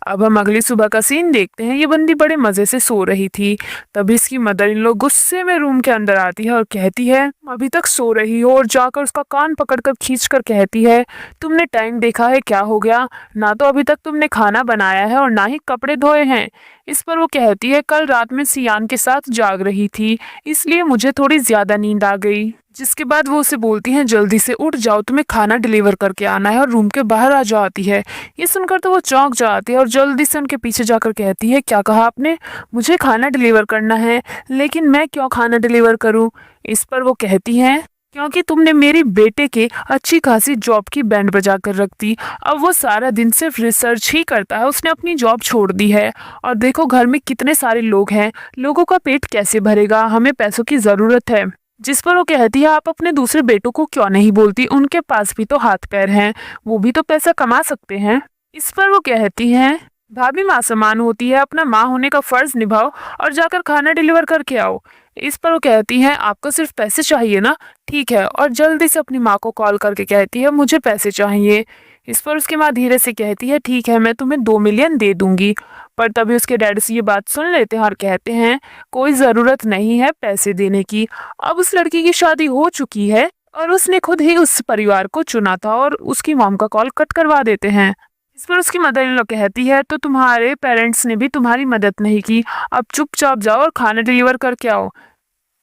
अब हम अगली सुबह का सीन देखते हैं। ये बंदी बड़े मजे से सो रही थी, तभी इसकी मदर इन लोग गुस्से में रूम के अंदर आती है और कहती है अभी तक सो रही हो, और जाकर उसका कान पकड़कर खींचकर कहती है तुमने टाइम देखा है क्या हो गया, ना तो अभी तक तुमने खाना बनाया है और ना ही कपड़े धोए हैं। इस पर वो कहती है कल रात में सियान के साथ जाग रही थी इसलिए मुझे थोड़ी ज्यादा नींद आ गई। जिसके बाद वो उसे बोलती हैं जल्दी से उठ जाओ, तुम्हें खाना डिलीवर करके आना है, और रूम के बाहर आ जाती है। ये सुनकर तो वो चौंक जाती है और जल्दी से उनके पीछे जाकर कहती है क्या कहा आपने, मुझे खाना डिलीवर करना है, लेकिन मैं क्यों खाना डिलीवर करूं। इस पर वो कहती हैं क्योंकि तुमने मेरी बेटे के अच्छी खासी जॉब की बैंड बजा कर रख दी। अब वो सारा दिन सिर्फ रिसर्च ही करता है, उसने अपनी जॉब छोड़ दी है। और देखो घर में कितने सारे लोग हैं, लोगों का पेट कैसे भरेगा, हमें पैसों की ज़रूरत है। जिस पर वो कहती है आप अपने दूसरे बेटों को क्यों नहीं बोलती, उनके पास भी तो हाथ पैर हैं, वो भी तो पैसा कमा सकते हैं। इस पर वो कहती हैं भाभी माँ समान होती है, अपना माँ होने का फर्ज निभाओ और जाकर खाना डिलीवर करके आओ। इस पर वो कहती हैं आपको सिर्फ पैसे चाहिए ना, ठीक है, और जल्दी से अपनी माँ को कॉल करके कहती है मुझे पैसे चाहिए। इस पर उसकी माँ धीरे से कहती है ठीक है, मैं तुम्हें 2 मिलियन दे दूंगी। पर तभी उसके डैडी से ये बात सुन लेते हैं और कहते हैं कोई ज़रूरत नहीं है पैसे देने की, अब उस लड़की की शादी हो चुकी है और उसने खुद ही उस परिवार को चुना था, और उसकी मॉम का कॉल कट करवा देते हैं। इस पर उसकी मदर इन लॉ कहती है तो तुम्हारे पेरेंट्स ने भी तुम्हारी मदद नहीं की, अब चुपचाप जाओ और खाना डिलीवर करके आओ।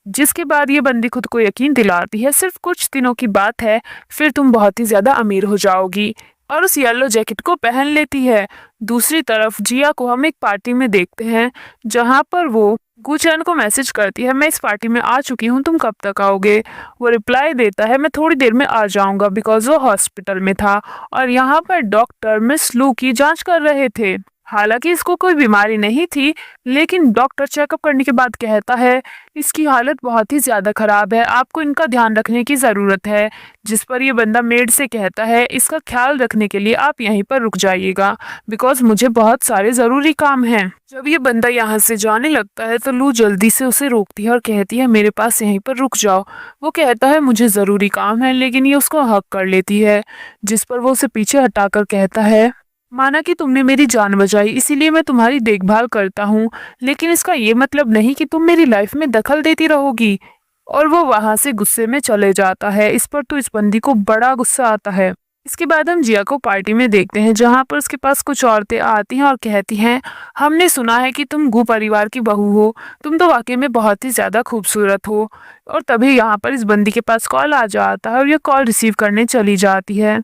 जिसके बाद ये बंदी खुद को यकीन दिलाती है सिर्फ कुछ दिनों की बात है, फिर तुम बहुत ही ज्यादा अमीर हो जाओगी, और उस येलो जैकेट को पहन लेती है। दूसरी तरफ जिया को हम एक पार्टी में देखते हैं जहां पर वो गुचैन को मैसेज करती है मैं इस पार्टी में आ चुकी हूँ, तुम कब तक आओगे। वो रिप्लाई देता है मैं थोड़ी देर में आ जाऊंगा, बिकॉज वो हॉस्पिटल में था और यहाँ पर डॉक्टर मिस लू की जांच कर रहे थे। हालांकि इसको कोई बीमारी नहीं थी, लेकिन डॉक्टर चेकअप करने के बाद कहता है इसकी हालत बहुत ही ज़्यादा ख़राब है, आपको इनका ध्यान रखने की ज़रूरत है। जिस पर ये बंदा मेड से कहता है इसका ख्याल रखने के लिए आप यहीं पर रुक जाइएगा, बिकॉज मुझे बहुत सारे ज़रूरी काम हैं। जब ये बंदा यहाँ से जाने लगता है तो लू जल्दी से उसे रोकती है और कहती है मेरे पास यहीं पर रुक जाओ। वो कहता है मुझे ज़रूरी काम है, लेकिन ये उसको हक कर लेती है। जिस पर वो उसे पीछे हटाकर कहता है माना कि तुमने मेरी जान बचाई, इसीलिए मैं तुम्हारी देखभाल करता हूँ, लेकिन इसका ये मतलब नहीं कि तुम मेरी लाइफ में दखल देती रहोगी। और वो वहां से गुस्से में चले जाता है। इस पर तो इस बंदी को बड़ा गुस्सा आता है। इसके बाद हम जिया को पार्टी में देखते हैं जहां पर उसके पास कुछ औरतें आती हैं और कहती हैं हमने सुना है कि तुम गु परिवार की बहू हो, तुम तो वाकई में बहुत ही ज्यादा खूबसूरत हो। और तभी यहाँ पर इस बंदी के पास कॉल आ जाता है और ये कॉल रिसीव करने चली जाती है।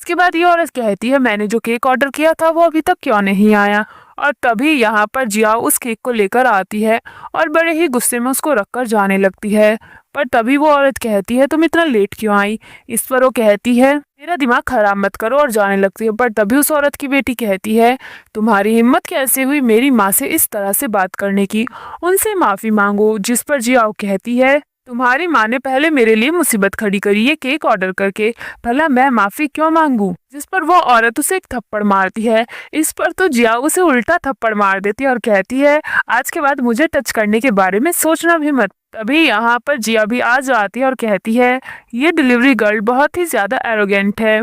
इसके बाद ये औरत कहती है मैंने जो केक ऑर्डर किया था वो अभी तक क्यों नहीं आया। और तभी यहाँ पर जिया उस केक को लेकर आती है और बड़े ही गुस्से में उसको रखकर जाने लगती है। पर तभी वो औरत कहती है तुम इतना लेट क्यों आई। इस पर वो कहती है मेरा दिमाग खराब मत करो, और जाने लगती है। पर तभी उस औरत की बेटी कहती है तुम्हारी हिम्मत कैसे हुई मेरी माँ से इस तरह से बात करने की, उनसे माफी मांगो। जिस पर जिया कहती है तुम्हारी माँ ने पहले मेरे लिए मुसीबत खड़ी करी है केक ऑर्डर करके, भला मैं माफी क्यों मांगू। जिस पर वो औरत उसे एक थप्पड़ मारती है। इस पर तो जिया उसे उल्टा थप्पड़ मार देती है और कहती है आज के बाद मुझे टच करने के बारे में सोचना भी मत। तभी यहाँ पर जिया भी आ जाती है और कहती है ये डिलीवरी गर्ल बहुत ही ज्यादा एरोगेंट है।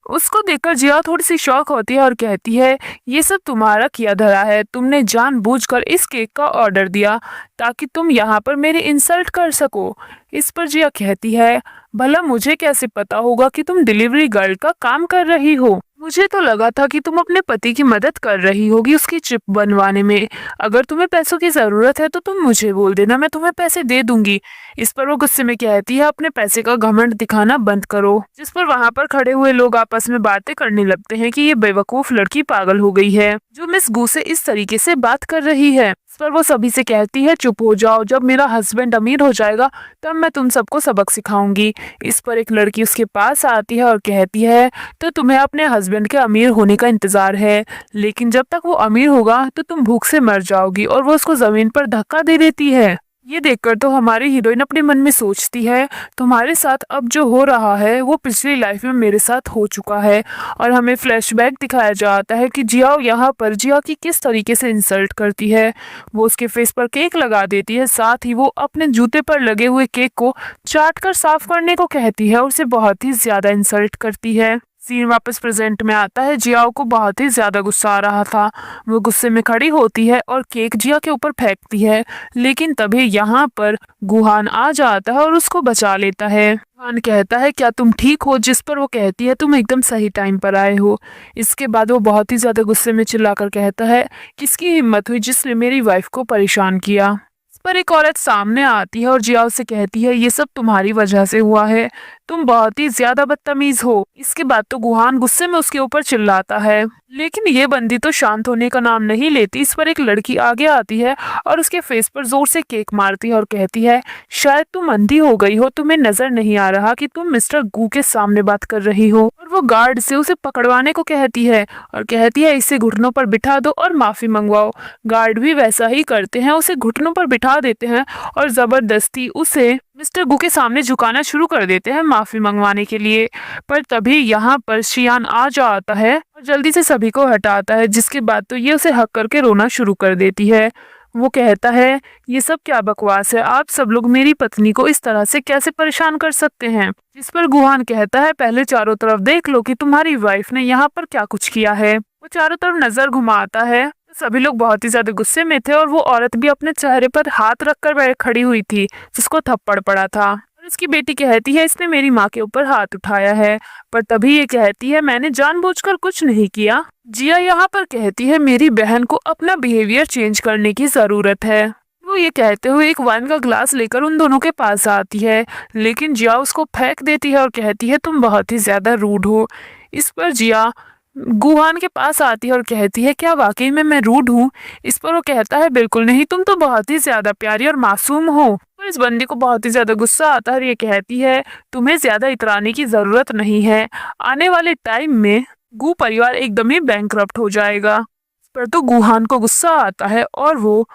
उसको देखकर जिया थोड़ी सी शॉक होती है और कहती है ये सब तुम्हारा किया धरा है, तुमने जानबूझकर इस केक का ऑर्डर दिया ताकि तुम यहाँ पर मेरी इंसल्ट कर सको। इस पर जिया कहती है भला मुझे कैसे पता होगा कि तुम डिलीवरी गर्ल का काम कर रही हो, मुझे तो लगा था कि तुम अपने पति की मदद कर रही होगी उसकी चिप बनवाने में। अगर तुम्हें पैसों की जरूरत है तो तुम मुझे बोल देना, मैं तुम्हें पैसे दे दूंगी। इस पर वो गुस्से में कहती है अपने पैसे का घमंड दिखाना बंद करो। जिस पर वहां पर खड़े हुए लोग आपस में बातें करने लगते हैं कि ये बेवकूफ लड़की पागल हो गई है जो मिस गू से इस तरीके से बात कर रही है। इस पर वो सभी से कहती है चुप हो जाओ, जब मेरा हस्बैंड अमीर हो जाएगा तब मैं तुम सबको सबक सिखाऊंगी। इस पर एक लड़की उसके पास आती है और कहती है तो तुम्हें अपने हस्बैंड के अमीर होने का इंतजार है, लेकिन जब तक वो अमीर होगा तो तुम भूख से मर जाओगी। और वो उसको जमीन पर धक्का दे देती है। ये देखकर तो हमारी हीरोइन अपने मन में सोचती है तुम्हारे साथ अब जो हो रहा है वो पिछली लाइफ में मेरे साथ हो चुका है। और हमें फ्लैशबैक दिखाया जाता है कि जिया यहाँ पर जिया की किस तरीके से इंसल्ट करती है। वो उसके फेस पर केक लगा देती है, साथ ही वो अपने जूते पर लगे हुए केक को चाट कर साफ करने को कहती है और उसे बहुत ही ज्यादा इंसल्ट करती है। सीन वापस प्रेजेंट में आता है। जियाओ को बहुत ही ज्यादा गुस्सा आ रहा था। वो गुस्से में खड़ी होती है और केक जिया के ऊपर फेंकती है, लेकिन तभी यहाँ पर गुहान आ जाता है और उसको बचा लेता है। गुहान कहता है क्या तुम ठीक हो। जिस पर वो कहती है तुम एकदम सही टाइम पर आए हो। इसके बाद वो बहुत ही ज्यादा गुस्से में चिल्लाकर कहता है किसकी हिम्मत हुई जिसने मेरी वाइफ को परेशान किया। इस पर एक औरत सामने आती है और जिया से कहती है ये सब तुम्हारी वजह से हुआ है, तुम बहुत ही ज्यादा बदतमीज हो। इसके बाद तो गुहान गुस्से में उसके ऊपर चिल्लाता है, लेकिन ये बंदी तो शांत होने का नाम नहीं लेती। इस पर एक लड़की आगे आती है और उसके फेस पर जोर से केक मारती है और कहती है शायद तुम अंधी हो गई हो, तुम्हें नजर नहीं आ रहा कि तुम मिस्टर गू के सामने बात कर रही हो। और वो गार्ड से उसे पकड़वाने को कहती है और कहती है इसे घुटनों पर बिठा दो और माफी मंगवाओ। गार्ड भी वैसा ही करते हैं, उसे घुटनों पर बिठा देते हैं और जबरदस्ती उसे मिस्टर गू के सामने झुकाना शुरू कर देते हैं माफी मंगवाने के लिए। पर तभी यहाँ पर शियान आ जाता है और जल्दी से सभी को हटाता है, जिसके बाद तो ये उसे हक करके रोना शुरू कर देती है। वो कहता है ये सब क्या बकवास है, आप सब लोग मेरी पत्नी को इस तरह से कैसे परेशान कर सकते हैं। जिस पर गुहान कहता है पहले चारों तरफ देख लो कि तुम्हारी वाइफ ने यहाँ पर क्या कुछ किया है। वो चारों तरफ नजर घुमाता है, सभी लोग बहुत ही ज्यादा गुस्से में थे और वो औरत भी अपने चेहरे पर हाथ रखकर खड़ी हुई थी जिसको थप्पड़ पड़ा था। और उसकी बेटी कहती है इसने मेरी माँ के ऊपर हाथ उठाया है, पर तभी ये कहती है मैंने जानबूझकर कुछ नहीं किया। जिया यहाँ पर कहती है मेरी बहन को अपना बिहेवियर चेंज करने की जरूरत है। वो ये कहते हुए एक वाइन का ग्लास लेकर उन दोनों के पास आती है, लेकिन जिया उसको फेंक देती है और कहती है तुम बहुत ही ज्यादा रूड हो। इस पर जिया गुहान के पास आती है और कहती है क्या वाकई में मैं रूड हूँ। इस पर वो कहता है बिल्कुल नहीं, तुम तो बहुत ही ज्यादा प्यारी और मासूम हो। तो इस बंदी को बहुत ही ज्यादा गुस्सा आता है और ये कहती है तुम्हें ज्यादा इतराने की जरूरत नहीं है, आने वाले टाइम में गू परिवार एकदम ही बैंकरप्ट हो जाएगा। इस पर तो गुहान को गुस्सा आता है और वो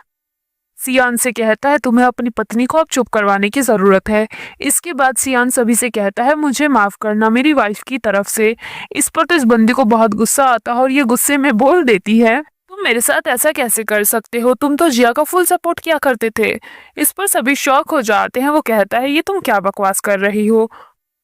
सियान से कहता है तुम्हें अपनी पत्नी को अब चुप करवाने की जरूरत है। इसके बाद सियान सभी से कहता है मुझे माफ करना मेरी वाइफ की तरफ से। इस पर तो इस बंदी को बहुत गुस्सा आता है और ये गुस्से में बोल देती है तुम मेरे साथ ऐसा कैसे कर सकते हो, तुम तो जिया का फुल सपोर्ट किया करते थे। इस पर सभी शॉक हो जाते हैं। वो कहता है ये तुम क्या बकवास कर रही हो,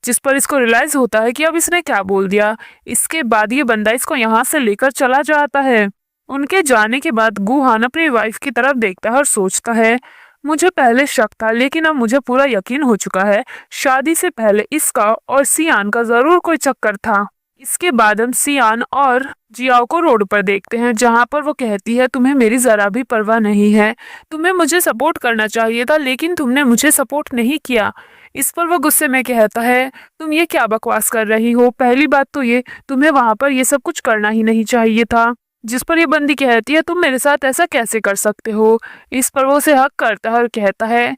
जिस पर इसको रियलाइज होता है कि अब इसने क्या बोल दिया। इसके बाद ये बंदा इसको यहाँ से लेकर चला जाता है। उनके जाने के बाद गुहान अपनी वाइफ की तरफ देखता है और सोचता है मुझे पहले शक था लेकिन अब मुझे पूरा यकीन हो चुका है, शादी से पहले इसका और सियान का जरूर कोई चक्कर था। इसके बाद हम सियान और जियाओ को रोड पर देखते हैं, जहां पर वो कहती है तुम्हें मेरी जरा भी परवाह नहीं है, तुम्हें मुझे सपोर्ट करना चाहिए था लेकिन तुमने मुझे सपोर्ट नहीं किया। इस पर वो गुस्से में कहता है तुम ये क्या बकवास कर रही हो, पहली बात तो ये तुम्हें वहां पर ये सब कुछ करना ही नहीं चाहिए था। जिस पर ये बंदी कहती है तुम मेरे साथ ऐसा कैसे कर सकते हो। इस पर वो उसे हक करता है और कहता है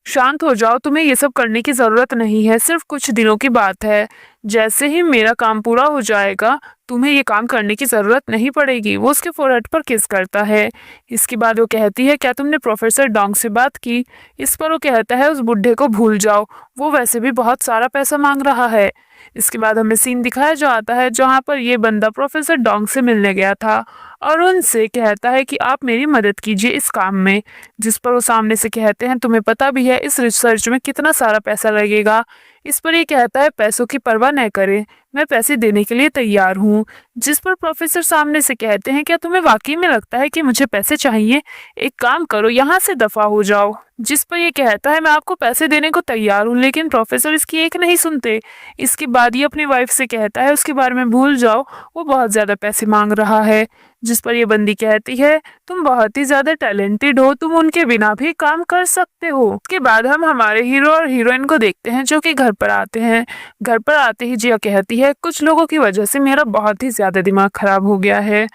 शांत हो जाओ, तुम्हें ये सब करने की जरूरत नहीं है, सिर्फ कुछ दिनों की बात है, जैसे ही मेरा काम पूरा हो जाएगा तुम्हें ये काम करने की जरूरत नहीं पड़ेगी। वो उसके फोरहेड पर किस करता है। इसके बाद वो कहती है क्या तुमने प्रोफेसर डोंग से बात की। इस पर वो कहता है उस बुढ़े को भूल जाओ, वो वैसे भी बहुत सारा पैसा मांग रहा है। इसके बाद हमें सीन दिखाया जाता है जहाँ पर ये बंदा प्रोफेसर डोंग से मिलने गया था और उनसे कहता है कि आप मेरी मदद कीजिए इस काम में। जिस पर वो सामने से कहते हैं तुम्हें पता भी है इस रिसर्च में कितना सारा पैसा लगेगा। इस पर ये कहता है पैसों की परवाह न करें, मैं पैसे देने के लिए तैयार हूँ। जिस पर प्रोफेसर सामने से कहते हैं क्या तुम्हें वाकई में लगता है कि मुझे पैसे चाहिए, एक काम करो यहाँ से दफा हो जाओ। जिस पर ये कहता है मैं आपको पैसे देने को तैयार हूँ, लेकिन प्रोफेसर इसकी एक नहीं सुनते। इसके बाद ये अपनी वाइफ से कहता है उसके बारे में भूल जाओ, वो बहुत ज्यादा पैसे मांग रहा है। जिस पर ये बंदी कहती है तुम बहुत ही ज्यादा टैलेंटेड हो, तुम उनके बिना भी काम कर सकते हो। उसके बाद हम हमारे हीरो और हीरोइन को देखते हैं जो कि घर पर आते हैं। घर पर आते ही जिया कहती है कुछ लोगों की वजह से मेरा बहुत ही ज्यादा दिमाग खराब हो गया है।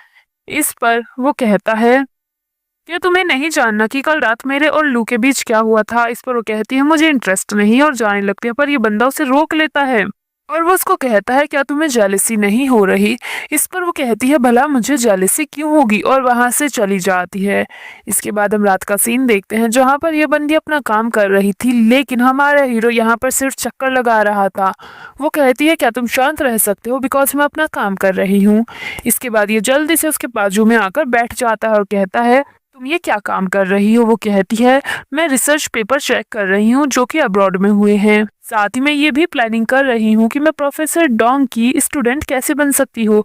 इस पर वो कहता है क्या तुम्हें नहीं जानना कि कल रात मेरे और लू के बीच क्या हुआ था। इस पर वो कहती है मुझे इंटरेस्ट नहीं और जाने लगती है, पर ये बंदा उसे रोक लेता है और वो उसको कहता है क्या तुम्हें जेलसी नहीं हो रही। इस पर वो कहती है भला मुझे जेलसी क्यों होगी और वहां से चली जाती है। इसके बाद हम रात का सीन देखते हैं जहां पर यह बंदी अपना काम कर रही थी, लेकिन हमारा हीरो यहाँ पर सिर्फ चक्कर लगा रहा था। वो कहती है क्या तुम शांत रह सकते हो बिकॉज मैं अपना काम कर रही हूँ। इसके बाद ये जल्दी से उसके बाजू में आकर बैठ जाता है और कहता है तुम ये क्या काम कर रही हो। वो कहती है मैं रिसर्च पेपर चेक कर रही हूँ जो कि अब्रॉड में हुए हैं, साथ ही मैं ये भी प्लानिंग कर रही हूँ कि मैं प्रोफेसर डोंग की स्टूडेंट कैसे बन सकती हूँ।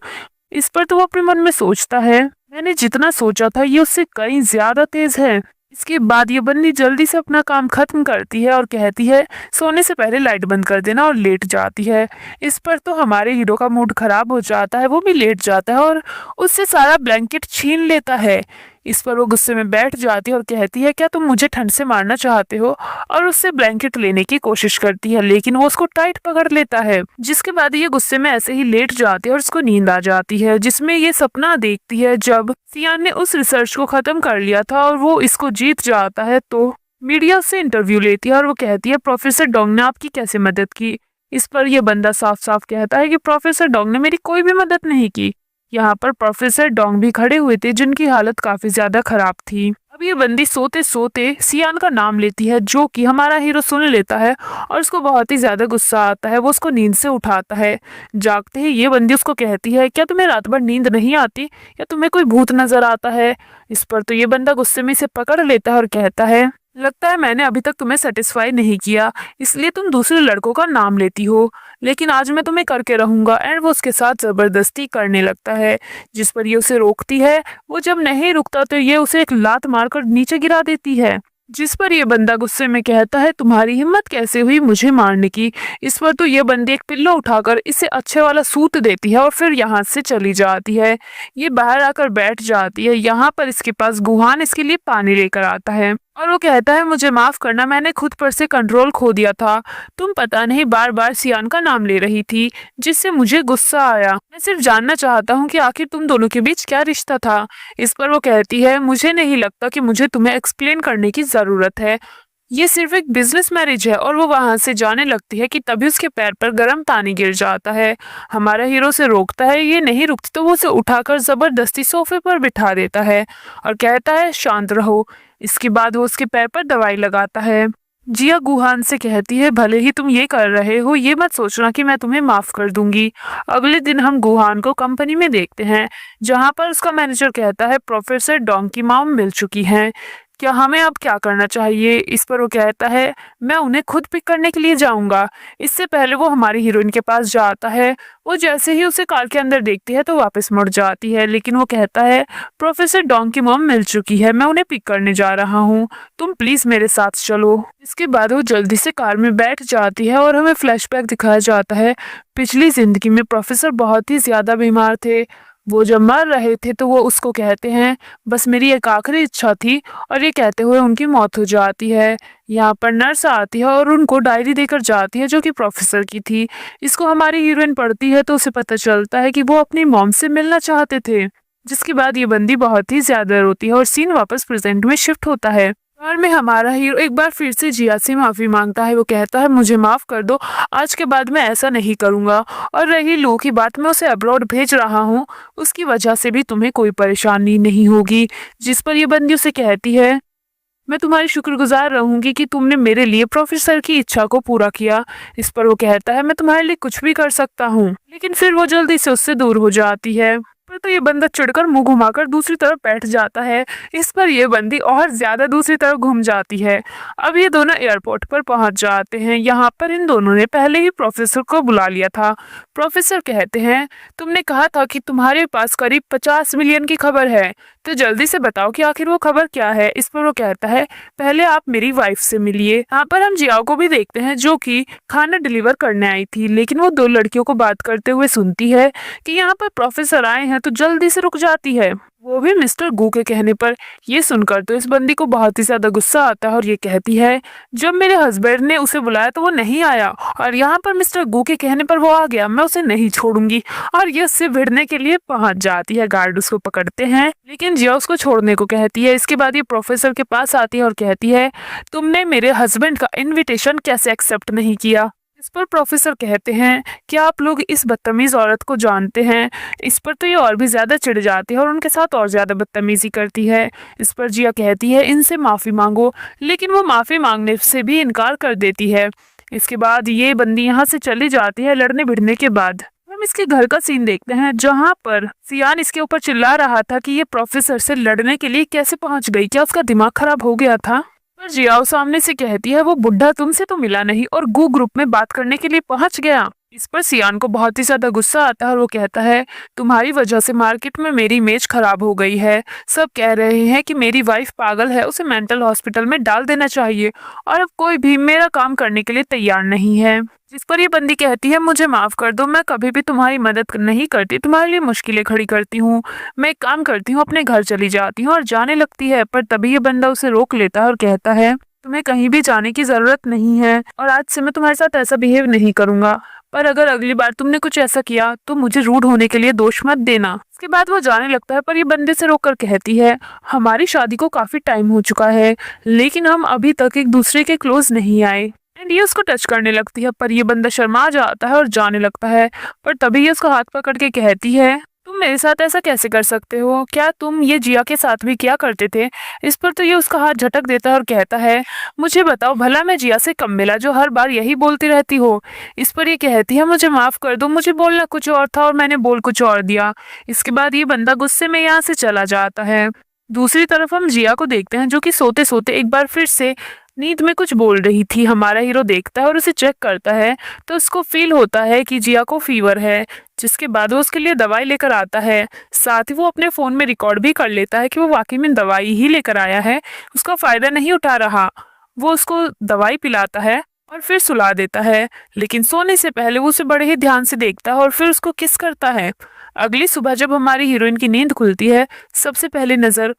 इस पर तो वो अपने मन में सोचता है मैंने जितना सोचा था ये उससे कहीं ज्यादा तेज है। इसके बाद ये बंदी जल्दी से अपना काम खत्म करती है और कहती है सोने से पहले लाइट बंद कर देना और लेट जाती है। इस पर तो हमारे हीरो का मूड खराब हो जाता है, वो भी लेट जाता है और उससे सारा ब्लैंकेट छीन लेता है। इस पर वो गुस्से में बैठ जाती है और कहती है क्या तुम मुझे ठंड से मारना चाहते हो, और उससे ब्लैंकेट लेने की कोशिश करती है लेकिन वो उसको टाइट पकड़ लेता है। जिसके बाद ये गुस्से में ऐसे ही लेट जाती है और उसको नींद आ जाती है, जिसमें ये सपना देखती है जब सियान ने उस रिसर्च को खत्म कर लिया था और वो इसको जीत जाता है। तो मीडिया से इंटरव्यू लेती है और वो कहती है प्रोफेसर डोंग ने आपकी कैसे मदद की। इस पर यह बंदा साफ साफ कहता है कि प्रोफेसर डोंग ने मेरी कोई भी मदद नहीं की। यहाँ पर प्रोफेसर डोंग भी खड़े हुए थे जिनकी हालत काफी ज्यादा खराब थी। अब ये बंदी सोते सोते सियान का नाम लेती है, जो कि हमारा हीरो सुन लेता है और उसको बहुत ही ज्यादा गुस्सा आता है। वो उसको नींद से उठाता है। जागते ही ये बंदी उसको कहती है क्या तुम्हें रात भर नींद नहीं आती या तुम्हें कोई भूत नजर आता है। इस पर तो ये बंदा गुस्से में इसे पकड़ लेता है और कहता है लगता है मैंने अभी तक तुम्हें सेटिस्फाई नहीं किया, इसलिए तुम दूसरे लड़कों का नाम लेती हो, लेकिन आज मैं तुम्हें करके रहूंगा। एंड वो उसके साथ जबरदस्ती करने लगता है, जिस पर ये उसे रोकती है। वो जब नहीं रुकता तो ये उसे एक लात मारकर नीचे गिरा देती है, जिस पर यह बंदा गुस्से में कहता है तुम्हारी हिम्मत कैसे हुई मुझे मारने की। इस पर तो ये बंदी एक पिल्लो उठाकर इसे अच्छे वाला सूत देती है और फिर यहाँ से चली जाती है। ये बाहर आकर बैठ जाती है। यहाँ पर इसके पास गुहान इसके लिए पानी लेकर आता है और वो कहता है मुझे माफ करना, मैंने खुद पर से कंट्रोल खो दिया था। तुम पता नहीं बार बार सियान का नाम ले रही थी जिससे मुझे गुस्सा आया। मैं सिर्फ जानना चाहता हूँ कि आखिर तुम दोनों के बीच क्या रिश्ता था। इस पर वो कहती है मुझे नहीं लगता कि मुझे तुम्हें एक्सप्लेन करने की जरूरत है, ये सिर्फ एक बिजनेस मैरिज है। और वो वहां से जाने लगती है कि तभी उसके पैर पर गर्म पानी गिर जाता है। हमारा हीरो से रोकता है, ये नहीं रुकती तो वो उसे उठाकर जबरदस्ती सोफे पर बिठा देता है और कहता है शांत रहो। इसके बाद वो उसके पैर पर दवाई लगाता है। जिया गुहान से कहती है भले ही तुम ये कर रहे हो, ये मत सोचना कि मैं तुम्हें माफ कर दूंगी। अगले दिन हम गुहान को कंपनी में देखते हैं, जहां पर उसका मैनेजर कहता है प्रोफेसर डोंग की मॉम मिल चुकी हैं, क्या हमें अब क्या करना चाहिए। इस पर वो कहता है मैं उन्हें खुद पिक करने के लिए जाऊंगा। इससे पहले वो हमारी हीरोइन के पास जाता है। वो जैसे ही उसे कार के अंदर देखती है तो वापस मुड़ जाती है, लेकिन वो कहता है प्रोफेसर डोंग की मॉम मिल चुकी है, मैं उन्हें पिक करने जा रहा हूँ, तुम प्लीज मेरे साथ चलो। इसके बाद वो जल्दी से कार में बैठ जाती है और हमें फ्लैशबैक दिखाया जाता है। पिछली जिंदगी में प्रोफेसर बहुत ही ज्यादा बीमार थे। वो जब मर रहे थे तो वो उसको कहते हैं बस मेरी एक आखिरी इच्छा थी, और ये कहते हुए उनकी मौत हो जाती है। यहाँ पर नर्स आती है और उनको डायरी देकर जाती है जो कि प्रोफेसर की थी। इसको हमारी हीरोइन पढ़ती है तो उसे पता चलता है कि वो अपनी मॉम से मिलना चाहते थे। जिसके बाद ये बंदी बहुत ही ज्यादा रोती है और सीन वापस प्रेजेंट में शिफ्ट होता है। कार में हमारा हीरो एक बार फिर से जिया से माफी मांगता है। वो कहता है मुझे माफ कर दो, आज के बाद मैं ऐसा नहीं करूंगा। और रही लू की बात, मैं उसे अब्रॉड भेज रहा हूँ, उसकी वजह से भी तुम्हें कोई परेशानी नहीं होगी। जिस पर यह बंदी उसे कहती है मैं तुम्हारी शुक्रगुजार रहूंगी कि तुमने मेरे लिए प्रोफेसर की इच्छा को पूरा किया। इस पर वो कहता है मैं तुम्हारे लिए कुछ भी कर सकता हूँ, लेकिन फिर वो जल्दी से उससे दूर हो जाती है। पर तो ये बंदा चिढ़कर मुंह घुमाकर दूसरी तरफ बैठ जाता है। इस पर ये बंदी और ज्यादा दूसरी तरफ घूम जाती है। अब ये दोनों एयरपोर्ट पर पहुंच जाते हैं। यहाँ पर इन दोनों ने पहले ही प्रोफेसर को बुला लिया था। प्रोफेसर कहते हैं तुमने कहा था कि तुम्हारे पास करीब 50 मिलियन की खबर है, तो जल्दी से बताओ कि आखिर वो खबर क्या है। इस पर वो कहता है पहले आप मेरी वाइफ से मिलिए। यहाँ पर हम जियाओ को भी देखते हैं जो कि खाना डिलीवर करने आई थी, लेकिन वो दो लड़कियों को बात करते हुए सुनती है कि यहाँ पर प्रोफेसर आए हैं तो जल्दी से रुक जाती है, वो भी मिस्टर गू के कहने पर। ये सुनकर तो इस बंदी को बहुत ही ज्यादा गुस्सा आता है और ये कहती है जब मेरे हस्बैंड ने उसे बुलाया तो वो नहीं आया, और यहाँ पर मिस्टर गू के कहने पर वो आ गया, मैं उसे नहीं छोड़ूंगी। और ये उससे भिड़ने के लिए पहुंच जाती है। गार्ड उसको पकड़ते हैं, लेकिन जिया उसको छोड़ने को कहती है। इसके बाद ये प्रोफेसर के पास आती है और कहती है तुमने मेरे हस्बैंड का इन्विटेशन कैसे एक्सेप्ट नहीं किया। इस पर प्रोफेसर कहते हैं क्या आप लोग इस बदतमीज औरत को जानते हैं। इस पर तो ये और भी ज्यादा चिढ़ जाती है और उनके साथ और ज्यादा बदतमीजी करती है। इस पर जिया कहती है इनसे माफी मांगो, लेकिन वो माफी मांगने से भी इनकार कर देती है। इसके बाद ये बंदी यहाँ से चली जाती है। लड़ने भिड़ने के बाद हम इसके घर का सीन देखते हैं, जहाँ पर सियान इसके ऊपर चिल्ला रहा था कि ये प्रोफेसर से लड़ने के लिए कैसे पहुंच गई, क्या उसका दिमाग खराब हो गया था। पर जियाओ सामने से कहती है वो बुढ़ा तुमसे तो मिला नहीं और गू ग्रुप में बात करने के लिए पहुंच गया। इस पर सियान को बहुत ही ज्यादा गुस्सा आता है और वो कहता है, तुम्हारी वजह से मार्केट में मेरी इमेज खराब हो गई है। सब कह रहे हैं कि मेरी वाइफ पागल है, उसे मेंटल हॉस्पिटल में डाल देना चाहिए और अब कोई भी मेरा काम करने के लिए तैयार नहीं है। जिस पर ये बंदी कहती है, मुझे माफ कर दो, मैं कभी भी तुम्हारी मदद नहीं करती, तुम्हारे लिए मुश्किलें खड़ी करती हूँ। मैं एक काम करती हूँ, अपने घर चली जाती हूँ और जाने लगती है। पर तभी ये बंदा उसे रोक लेता है और कहता है, तुम्हें कहीं भी जाने की जरूरत नहीं है और आज से मैं तुम्हारे साथ ऐसा बिहेव नहीं करूंगा। पर अगर अगली बार तुमने कुछ ऐसा किया तो मुझे रूड होने के लिए दोष मत देना। इसके बाद वो जाने लगता है, पर ये बंदे से रोककर कहती है, हमारी शादी को काफी टाइम हो चुका है लेकिन हम अभी तक एक दूसरे के क्लोज नहीं आए। एंड ये उसको टच करने लगती है, पर ये बंदा शर्मा जाता है और जाने लगता है। पर तभी ये उसका हाथ पकड़ के कहती है, तुम मेरे साथ ऐसा कैसे कर सकते हो? क्या तुम ये जिया के साथ भी क्या करते थे? इस पर तो ये उसका हाथ झटक देता है और कहता है, मुझे बताओ भला मैं जिया से कम मिला जो हर बार यही बोलती रहती हो? इस पर ये कहती है, मुझे माफ कर दो, मुझे बोलना कुछ और था और मैंने बोल कुछ और दिया। इसके बाद ये बंदा गुस्से में यहाँ से चला जाता है। दूसरी तरफ हम जिया को देखते हैं जो कि सोते सोते एक बार फिर से नींद में कुछ बोल रही थी। हमारा हीरो देखता है और उसे चेक करता है तो उसको फील होता है कि जिया को फीवर है, जिसके बाद वो उसके लिए दवाई लेकर आता है। साथ ही वो अपने फोन में रिकॉर्ड भी कर लेता है कि वो वाकई में दवाई ही लेकर आया है, उसका फायदा नहीं उठा रहा। वो उसको दवाई पिलाता है और फिर सुला देता है, लेकिन सोने से पहले वो उसे बड़े ही ध्यान से देखता है और फिर उसको किस करता है। अगली सुबह जब हमारी हीरोइन की नींद खुलती है, सबसे पहले नजर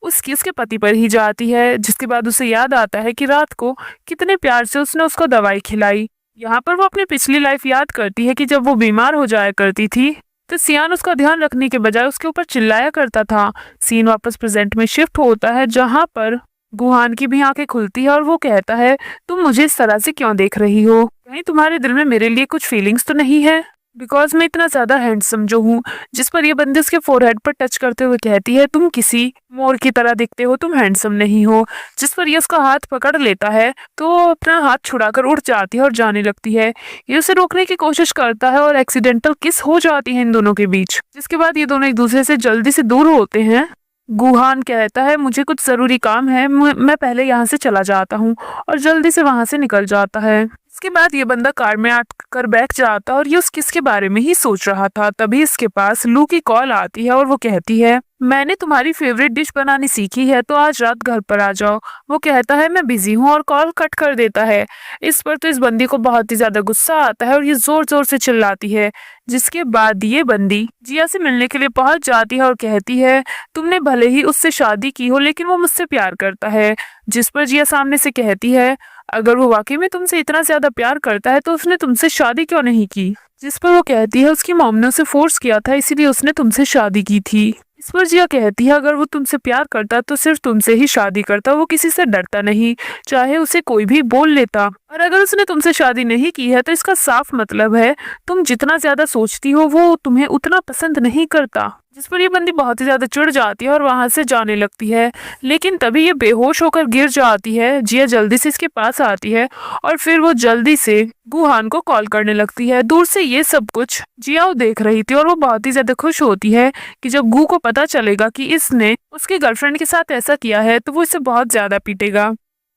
उसकी उसके पति पर ही जाती है, जिसके बाद उसे याद आता है कि रात को कितने प्यार से उसने उसको दवाई खिलाई। यहाँ पर वो अपनी पिछली लाइफ याद करती है कि जब वो बीमार हो जाया करती थी तो सियान उसका ध्यान रखने के बजाय उसके ऊपर चिल्लाया करता था। सीन वापस प्रेजेंट में शिफ्ट होता है जहाँ पर गुहान की भी आंखें खुलती है और वो कहता है, तुम मुझे इस तरह से क्यों देख रही हो? कहीं तुम्हारे दिल में मेरे लिए कुछ फीलिंग्स तो नहीं है? बिकॉज मैं इतना ज्यादा हैंडसम जो हूँ। जिस पर ये बंदी उसके फोरहेड पर टच करते हुए कहती है, तुम किसी मोर की तरह दिखते हो, तुम हैंडसम नहीं हो। जिस पर ये उसका हाथ पकड़ लेता है तो वो अपना हाथ छुड़ाकर उठ जाती है और जाने लगती है। ये उसे रोकने की कोशिश करता है और एक्सीडेंटल किस हो जाती है इन दोनों के बीच, जिसके बाद ये दोनों एक दूसरे से जल्दी से दूर होते हैं। गुहान कहता है, मुझे कुछ जरूरी काम है, मैं पहले यहाँ से चला जाता हूँ और जल्दी से वहां से निकल जाता है। इसके बाद ये बंदा कार में आकर बैठ जाता है और ये उस किसके बारे में ही सोच रहा था। तभी इसके पास लू की कॉल आती है और वो कहती है, मैंने तुम्हारी फेवरेट डिश बनानी सीखी है तो आज रात घर पर आ जाओ। वो कहता है, मैं बिजी हूँ और कॉल कट कर देता है। इस पर तो इस बंदी को बहुत ही ज्यादा गुस्सा आता है और ये जोर जोर से चिल्लाती है। जिसके बाद ये बंदी जिया से मिलने के लिए पहुंच जाती है और कहती है, तुमने भले ही उससे शादी की हो लेकिन वो मुझसे प्यार करता है। जिस पर जिया सामने से कहती है, अगर वो वाकई में तुमसे इतना ज्यादा प्यार करता है तो उसने तुमसे शादी क्यों नहीं की? जिस पर वो कहती है, उसकी मॉम ने उसे फोर्स किया था इसीलिए उसने तुमसे शादी की थी। इस पर जिया कहती है, अगर वो तुमसे प्यार करता तो सिर्फ तुमसे ही शादी करता, वो किसी से डरता नहीं, चाहे उसे कोई भी बोल लेता। और अगर उसने तुमसे शादी नहीं की है तो इसका साफ मतलब है तुम जितना ज्यादा सोचती हो वो तुम्हें उतना पसंद नहीं करता। जिस पर ये बंदी बहुत ही ज्यादा चिढ़ जाती है और वहां से जाने लगती है, लेकिन तभी ये बेहोश होकर गिर जाती है। जिया जल्दी से इसके पास आती है और फिर वो जल्दी से गुहान को कॉल करने लगती है। दूर से ये सब कुछ जिया देख रही थी और वो बहुत ही ज्यादा खुश होती है कि जब गू को पता चलेगा कि इसने उसके गर्लफ्रेंड के साथ ऐसा किया है तो वो इसे बहुत ज्यादा पीटेगा।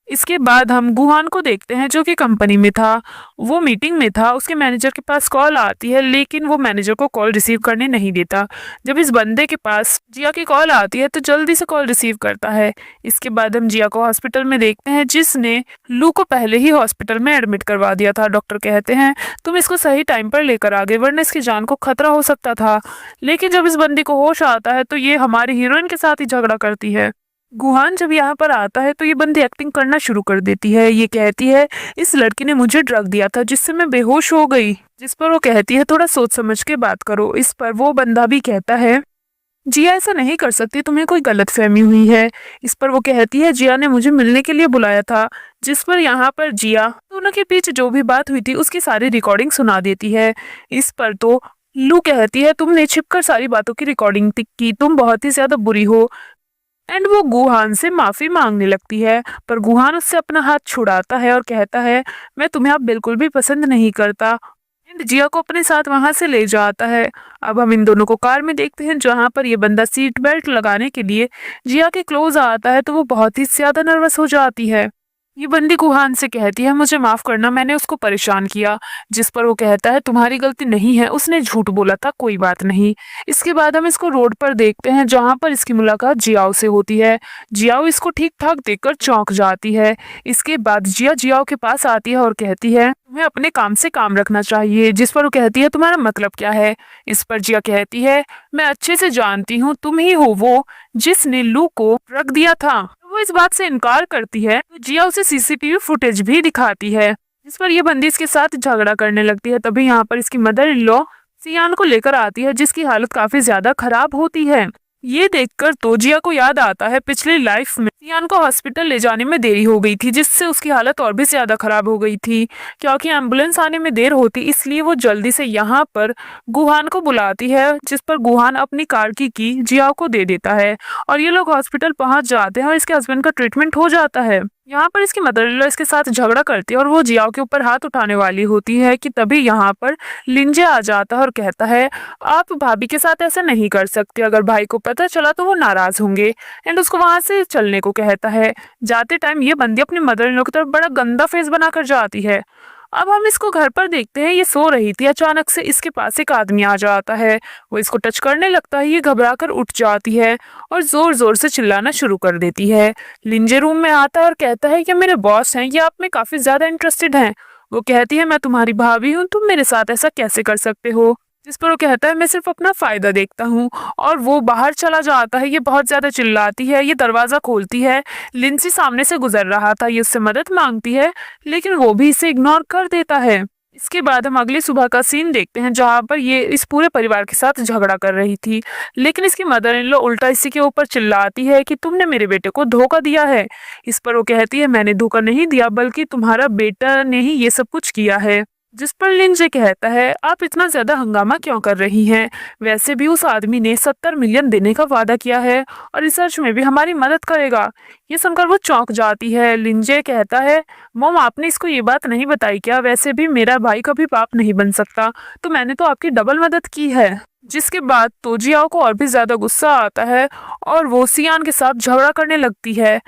इसके बाद हम गुहान को देखते हैं जो कि कंपनी में था, वो मीटिंग में था। उसके मैनेजर के पास कॉल आती है लेकिन वो मैनेजर को कॉल रिसीव करने नहीं देता। जब इस बंदे के पास जिया की कॉल आती है तो जल्दी से कॉल रिसीव करता है। इसके बाद हम जिया को हॉस्पिटल में देखते हैं जिसने लू को पहले ही हॉस्पिटल में एडमिट करवा दिया था। डॉक्टर कहते हैं, तुम इसको सही टाइम पर लेकर आ गए वरना इसकी जान को खतरा हो सकता था। लेकिन जब इस बंदी को होश आता है तो ये हमारी हीरोइन के साथ ही झगड़ा करती है। गुहान जब यहाँ पर आता है तो ये बंदी एक्टिंग करना शुरू कर देती है। ये कहती है, इस लड़की ने मुझे ड्रग दिया था जिससे मैं बेहोश हो गई। जिस पर वो कहती है, थोड़ा सोच समझ के बात करो। इस पर वो बंदा भी कहता है, जिया ऐसा नहीं कर सकती, तुम्हें कोई गलतफहमी हुई है। इस पर वो कहती है, जिया ने मुझे मिलने के लिए बुलाया था। जिस पर यहाँ पर जिया दोनों के बीच जो भी बात हुई थी उसकी सारी रिकॉर्डिंग सुना देती है। इस पर तो लू कहती है, तुमने छिपकर सारी बातों की रिकॉर्डिंग की, तुम बहुत ही ज्यादा बुरी हो। एंड वो गुहान से माफी मांगने लगती है, पर गुहान उससे अपना हाथ छुड़ाता है और कहता है, मैं तुम्हें अब बिल्कुल भी पसंद नहीं करता। एंड जिया को अपने साथ वहां से ले जाता है। अब हम इन दोनों को कार में देखते हैं जहां पर ये बंदा सीट बेल्ट लगाने के लिए जिया के क्लोज आता है तो वो बहुत ही ज्यादा नर्वस हो जाती है। ये बंदी गुहान से कहती है मुझे माफ करना, मैंने उसको परेशान किया। जिस पर वो कहता है तुम्हारी गलती नहीं है, उसने झूठ बोला था, कोई बात नहीं। इसके बाद हम इसको रोड पर देखते हैं जहाँ पर इसकी मुलाकात जियाओ से होती है। जियाओ इसको ठीक ठाक देखकर चौंक जाती है। इसके बाद जिया जियाओ के पास आती है और कहती है तुम्हें अपने काम से काम रखना चाहिए। जिस पर वो कहती है तुम्हारा मतलब क्या है। इस पर जिया कहती है मैं अच्छे से जानती हूँ तुम ही हो वो जिसने लू को रख दिया था। वो इस बात से इनकार करती है तो जिया उसे सीसीटीवी फुटेज भी दिखाती है। जिस पर यह बंदी इसके साथ झगड़ा करने लगती है। तभी यहाँ पर इसकी मदर इन लॉ सियान को लेकर आती है जिसकी हालत काफी ज्यादा खराब होती है। ये देखकर तो जिया को याद आता है पिछली लाइफ में सियान को हॉस्पिटल ले जाने में देरी हो गई थी, जिससे उसकी हालत और भी ज्यादा खराब हो गई थी। क्योंकि एम्बुलेंस आने में देर होती इसलिए वो जल्दी से यहाँ पर गुहान को बुलाती है। जिस पर गुहान अपनी कार की जिया को दे देता है और ये लोग हॉस्पिटल पहुंच जाते हैं और इसके हस्बैंड का ट्रीटमेंट हो जाता है। यहाँ पर इसकी मदर इन लॉ इसके साथ झगड़ा करती है और वो जियाओ के ऊपर हाथ उठाने वाली होती है कि तभी यहाँ पर लिंजे आ जाता है और कहता है आप भाभी के साथ ऐसा नहीं कर सकते, अगर भाई को पता चला तो वो नाराज होंगे। एंड उसको वहां से चलने को कहता है। जाते टाइम ये बंदी अपनी मदर इन लॉ की तरफ बड़ा गंदा फेस बनाकर जाती है। अब हम इसको घर पर देखते हैं, ये सो रही थी, अचानक से इसके पास एक आदमी आ जाता है। वो इसको टच करने लगता है, ये घबराकर उठ जाती है और जोर जोर से चिल्लाना शुरू कर देती है। लिंजे रूम में आता है और कहता है कि मेरे बॉस हैं, ये आप में काफी ज्यादा इंटरेस्टेड हैं। वो कहती है मैं तुम्हारी भाभी हूँ, तुम मेरे साथ ऐसा कैसे कर सकते हो। जिस पर वो कहता है मैं सिर्फ अपना फायदा देखता हूँ और वो बाहर चला जाता है। ये बहुत ज्यादा चिल्लाती है, ये दरवाजा खोलती है। लिंसी सामने से गुजर रहा था, ये उससे मदद मांगती है लेकिन वो भी इसे इग्नोर कर देता है। इसके बाद हम अगली सुबह का सीन देखते हैं जहाँ पर ये इस पूरे परिवार के साथ झगड़ा कर रही थी, लेकिन इसकी मदर इन लॉ उल्टा इसी के ऊपर चिल्लाती है कि तुमने मेरे बेटे को धोखा दिया है। इस पर वो कहती है मैंने धोखा नहीं दिया, बल्कि तुम्हारा बेटा ने ही ये सब कुछ किया है। जिस पर लिंजे कहता है आप इतना ज्यादा हंगामा क्यों कर रही हैं, वैसे भी उस आदमी ने 70 मिलियन देने का वादा किया है और रिसर्च में भी हमारी मदद करेगा। ये सुनकर वो चौंक जाती है। लिंजे कहता है मॉम आपने इसको ये बात नहीं बताई क्या, वैसे भी मेरा भाई कभी बाप नहीं बन सकता, तो मैंने तो आपकी डबल मदद की है। जिसके बाद तो जियाओ को और भी ज्यादा गुस्सा आता है और वो सियान के साथ झगड़ा करने लगती है,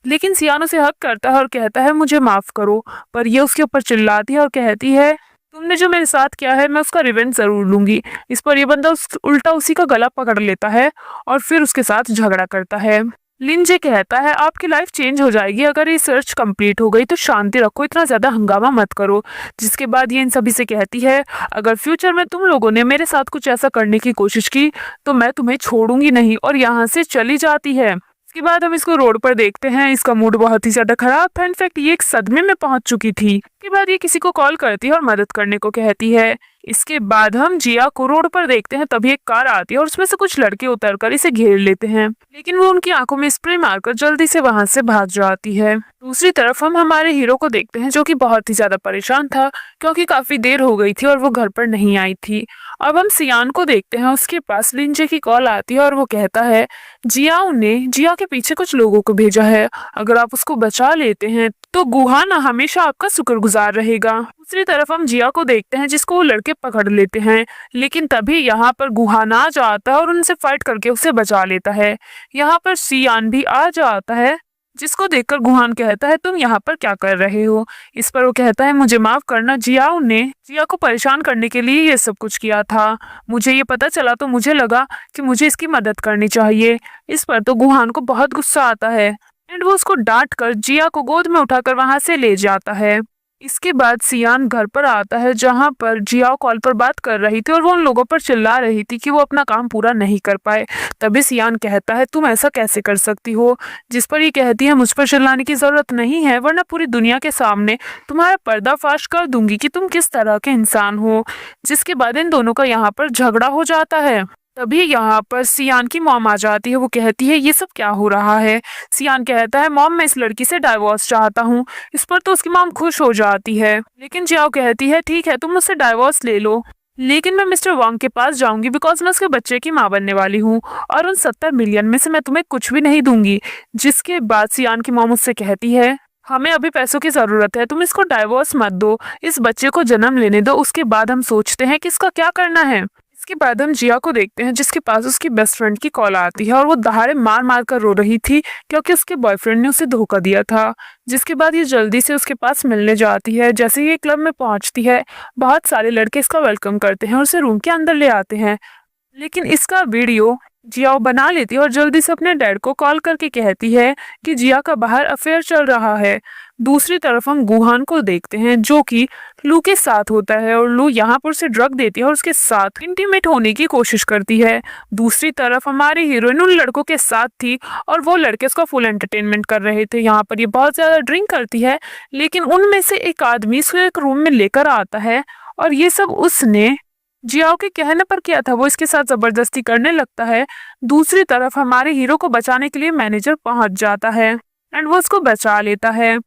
लेकिन सियान उसे हक करता है और कहता है मुझे माफ करो। पर ये उसके ऊपर चिल्लाती है और कहती है तुमने जो मेरे साथ किया है मैं उसका रिवेंज जरूर लूंगी। इस पर यह बंदा उल्टा उसी का गला पकड़ लेता है और फिर उसके साथ झगड़ा करता है। लिंजे कहता है आपकी लाइफ चेंज हो जाएगी अगर ये सर्च कंप्लीट हो गई, तो शांति रखो, इतना ज्यादा हंगामा मत करो। जिसके बाद ये इन सभी से कहती है अगर फ्यूचर में तुम लोगों ने मेरे साथ कुछ ऐसा करने की कोशिश की तो मैं तुम्हें छोड़ूंगी नहीं, और यहाँ से चली जाती है। इसके बाद हम इसको रोड पर देखते हैं। इसका मूड बहुत ही ज्यादा खराब था, इनफैक्ट ये एक सदमे में पहुंच चुकी थी। इसके बाद ये किसी को कॉल करती है और मदद करने को कहती है। इसके बाद हम जिया को रोड पर देखते हैं, तभी एक कार आती है और उसमें से कुछ लड़के उतरकर इसे घेर लेते हैं, लेकिन वो उनकी आंखों में स्प्रे मारकर जल्दी से वहां से भाग जाती है। दूसरी तरफ हम हमारे हीरो को देखते हैं जो कि बहुत ही ज्यादा परेशान था क्योंकि काफी देर हो गई थी और वो घर पर नहीं आई थी। अब हम सियान को देखते हैं, उसके पास लिंजे की कॉल आती है और वो कहता है जियाओ ने जिया के पीछे कुछ लोगों को भेजा है, अगर आप उसको बचा लेते हैं तो गुहान हमेशा आपका शुक्रगुजार रहेगा। दूसरी तरफ हम जिया को देखते हैं जिसको वो लड़के पकड़ लेते हैं, लेकिन तभी यहाँ पर गुहान आ जाता है और उनसे फाइट करके उसे बचा लेता है। यहाँ पर सियान भी आ जाता है, जिसको देखकर गुहान कहता है तुम यहाँ पर क्या कर रहे हो। इस पर वो कहता है मुझे माफ करना, जियाओ ने जिया को परेशान करने के लिए ये सब कुछ किया था, मुझे ये पता चला तो मुझे लगा कि मुझे इसकी मदद करनी चाहिए। इस पर तो गुहान को बहुत गुस्सा आता है एंड वो उसको डांट कर जिया को गोद में उठाकर वहां से ले जाता है। इसके बाद सियान घर पर आता है जहां पर जिया कॉल पर बात कर रही थी और वो उन लोगों पर चिल्ला रही थी कि वो अपना काम पूरा नहीं कर पाए। तभी सियान कहता है तुम ऐसा कैसे कर सकती हो। जिस पर ये कहती है मुझ पर चिल्लाने की जरूरत नहीं है, वरना पूरी दुनिया के सामने तुम्हारा पर्दाफाश कर दूंगी कि तुम किस तरह के इंसान हो। जिसके बाद इन दोनों का यहाँ पर झगड़ा हो जाता है। तभी यहाँ पर सियान की मॉम आ जाती है। वो कहती है ये सब क्या हो रहा है। सियान कहता है मॉम मैं इस लड़की से डाइवोर्स चाहता हूँ। इस पर तो उसकी मॉम खुश हो जाती है, लेकिन जियाओ कहती है ठीक है तुम मुझसे डाइवोर्स ले लो, लेकिन मैं मिस्टर वांग के पास जाऊंगी बिकॉज मैं उसके बच्चे की माँ बनने वाली हूँ और उन 70 मिलियन में से मैं तुम्हें कुछ भी नहीं दूंगी। जिसके बाद सियान की मॉम उससे कहती है हमें अभी पैसों की जरूरत है, तुम इसको डाइवोर्स मत दो, इस बच्चे को जन्म लेने दो, उसके बाद हम सोचते हैं कि इसका क्या करना है। इसके बाद हम जिया को देखते हैं जिसके पास उसकी बेस्ट फ्रेंड की कॉल आती है और वो दहाड़े मार मार कर रो रही थी क्योंकि उसके बॉयफ्रेंड ने उसे धोखा दिया था। जिसके बाद ये जल्दी से उसके पास मिलने जाती है। जैसे ही ये क्लब में पहुंचती है, बहुत सारे लड़के इसका वेलकम करते हैं और उसे रूम के अंदर ले आते हैं। लेकिन इसका वीडियो जिया बना लेती है और जल्दी से अपने डैड को कॉल करके कहती है कि जिया का बाहर अफेयर चल रहा है। दूसरी तरफ हम गुहान को देखते हैं जो कि लू के साथ होता है और लू यहाँ पर उसे ड्रग देती है और उसके साथ इंटीमेट होने की कोशिश करती है। दूसरी तरफ हमारी हीरोइन उन लड़कों के साथ थी और वो लड़के उसका फुल एंटरटेनमेंट कर रहे थे। यहाँ पर ये बहुत ज्यादा ड्रिंक करती है, लेकिन उनमें से एक आदमी इसको एक रूम में लेकर आता है और ये सब उसने जियाओ के कहने पर किया था। वो इसके साथ जबरदस्ती करने लगता है। दूसरी तरफ हमारे हीरो को बचाने के लिए मैनेजर पहुंच जाता है एंड वो उसको बचा लेता है।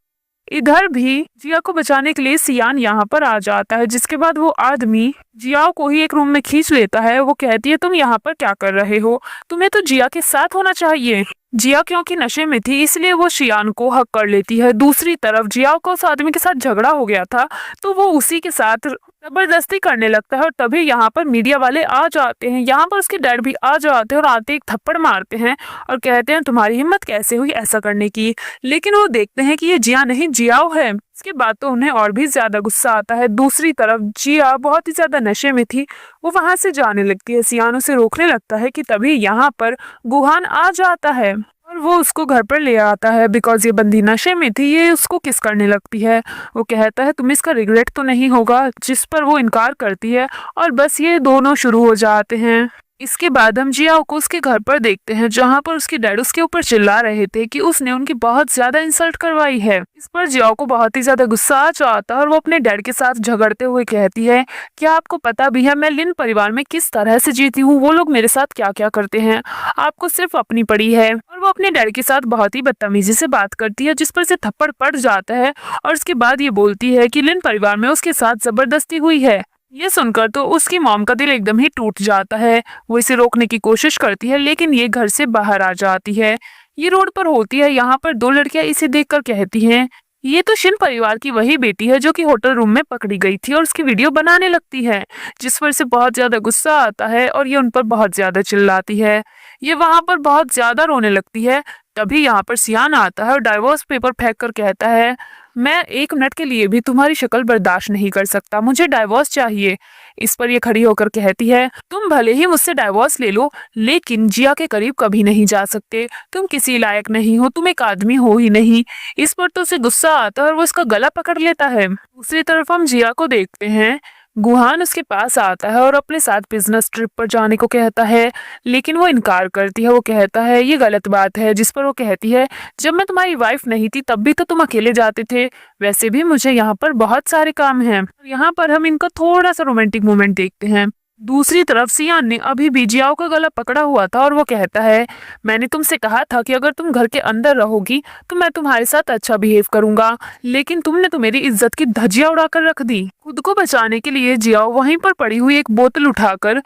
इधर भी जिया को बचाने के लिए सियान यहाँ पर आ जाता है, जिसके बाद वो आदमी जियाओ को ही एक रूम में खींच लेता है। वो कहती है तुम यहाँ पर क्या कर रहे हो, तुम्हें तो जिया के साथ होना चाहिए। जिया क्योंकि नशे में थी इसलिए वो सियान को हक कर लेती है। दूसरी तरफ जियाओ को उस आदमी के साथ झगड़ा हो गया था तो वो उसी के साथ जबरदस्ती करने लगता है और तभी यहाँ पर मीडिया वाले आ जाते हैं। यहाँ पर उसके डैड भी आ जाते हैं और आते एक थप्पड़ मारते हैं और कहते हैं तुम्हारी हिम्मत कैसे हुई ऐसा करने की। लेकिन वो देखते हैं कि ये जिया नहीं जियाओ है। इसके बाद तो उन्हें और भी ज्यादा गुस्सा आता है। दूसरी तरफ जिया बहुत ही ज्यादा नशे में थी, वो वहां से जाने लगती है। सियान उसे रोकने लगता है कि तभी यहाँ पर गुहान आ जाता है और वो उसको घर पर ले आता है। बिकॉज ये बंदी नशे में थी, ये उसको किस करने लगती है। वो कहता है तुम्हें इसका रिग्रेट तो नहीं होगा, जिस पर वो इनकार करती है और बस ये दोनों शुरू हो जाते हैं। इसके बाद हम जियाओ को उसके घर पर देखते हैं जहां पर उसके डैड उसके ऊपर चिल्ला रहे थे कि उसने उनकी बहुत ज्यादा इंसल्ट करवाई है। इस पर जियाओ को बहुत ही ज्यादा गुस्सा आ जाता है और वो अपने डैड के साथ झगड़ते हुए कहती है क्या आपको पता भी है मैं लिन परिवार में किस तरह से जीती हूँ, वो लोग मेरे साथ क्या क्या करते हैं, आपको सिर्फ अपनी पड़ी है। और वो अपने डैड के साथ बहुत ही बदतमीजी से बात करती है जिस पर से थप्पड़ पड़ जाता है और उसके बाद ये बोलती है कि लिन परिवार में उसके साथ जबरदस्ती हुई है। ये सुनकर तो उसकी मॉम का दिल एकदम ही टूट जाता है। वो इसे रोकने की कोशिश करती है लेकिन ये घर से बाहर आ जाती है। ये रोड पर होती है, यहाँ पर दो लड़कियां इसे देखकर कहती हैं ये तो शिन परिवार की वही बेटी है जो कि होटल रूम में पकड़ी गई थी और उसकी वीडियो बनाने लगती है। जिस पर से बहुत ज्यादा गुस्सा आता है और ये उन पर बहुत ज्यादा चिल्लाती है। ये वहां पर बहुत ज्यादा रोने लगती है। तभी यहाँ पर सियान आता है और डाइवोर्स पेपर फेंक कर कहता है मैं 1 मिनट के लिए भी तुम्हारी शक्ल बर्दाश्त नहीं कर सकता, मुझे डाइवोर्स चाहिए। इस पर ये खड़ी होकर कहती है तुम भले ही मुझसे डाइवोर्स ले लो लेकिन जिया के करीब कभी नहीं जा सकते, तुम किसी लायक नहीं हो, तुम एक आदमी हो ही नहीं। इस पर तो उसे गुस्सा आता है और वो इसका गला पकड़ लेता है। दूसरी तरफ हम जिया को देखते हैं। गुहान उसके पास आता है और अपने साथ बिजनेस ट्रिप पर जाने को कहता है लेकिन वो इनकार करती है। वो कहता है ये गलत बात है, जिस पर वो कहती है जब मैं तुम्हारी वाइफ नहीं थी तब भी तो तुम अकेले जाते थे, वैसे भी मुझे यहाँ पर बहुत सारे काम हैं। यहाँ पर हम इनका थोड़ा सा रोमांटिक मोमेंट देखते हैं। दूसरी तरफ सियान ने अभी भी जियाओ का गला पकड़ा हुआ था और वो कहता है मैंने तुमसे कहा था कि अगर तुम घर के अंदर रहोगी तो मैं तुम्हारे साथ अच्छा बिहेव करूंगा, लेकिन तुमने तो मेरी इज्जत की धज्जियां उड़ाकर रख दी। खुद को बचाने के लिए जियाओ वहीं पर पड़ी हुई एक बोतल उठाकर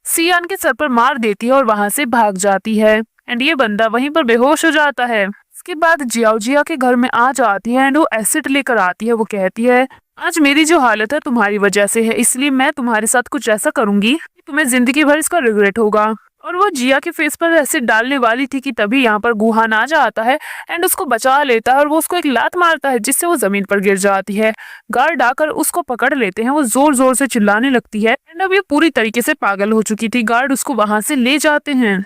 सियान के सर पर मार देती है और वहां से भाग जाती है एंड ये बंदा वहीं पर बेहोश हो जाता है। इसके बाद जियाओ जिया के घर में आ जाती है एंड वो एसिड लेकर आती है। वो कहती है आज मेरी जो हालत है तुम्हारी वजह से है, इसलिए मैं तुम्हारे साथ कुछ ऐसा करूंगी कि तुम्हें जिंदगी भर इसका रिग्रेट होगा। और वो जिया के फेस पर एसिड डालने वाली थी कि तभी यहाँ पर गुहान आ जाता है एंड उसको बचा लेता है और वो उसको एक लात मारता है जिससे वो जमीन पर गिर जाती है। गार्ड आकर उसको पकड़ लेते हैं। वो जोर जोर से चिल्लाने लगती है एंड अब ये पूरी तरीके से पागल हो चुकी थी। गार्ड उसको वहां से ले जाते हैं।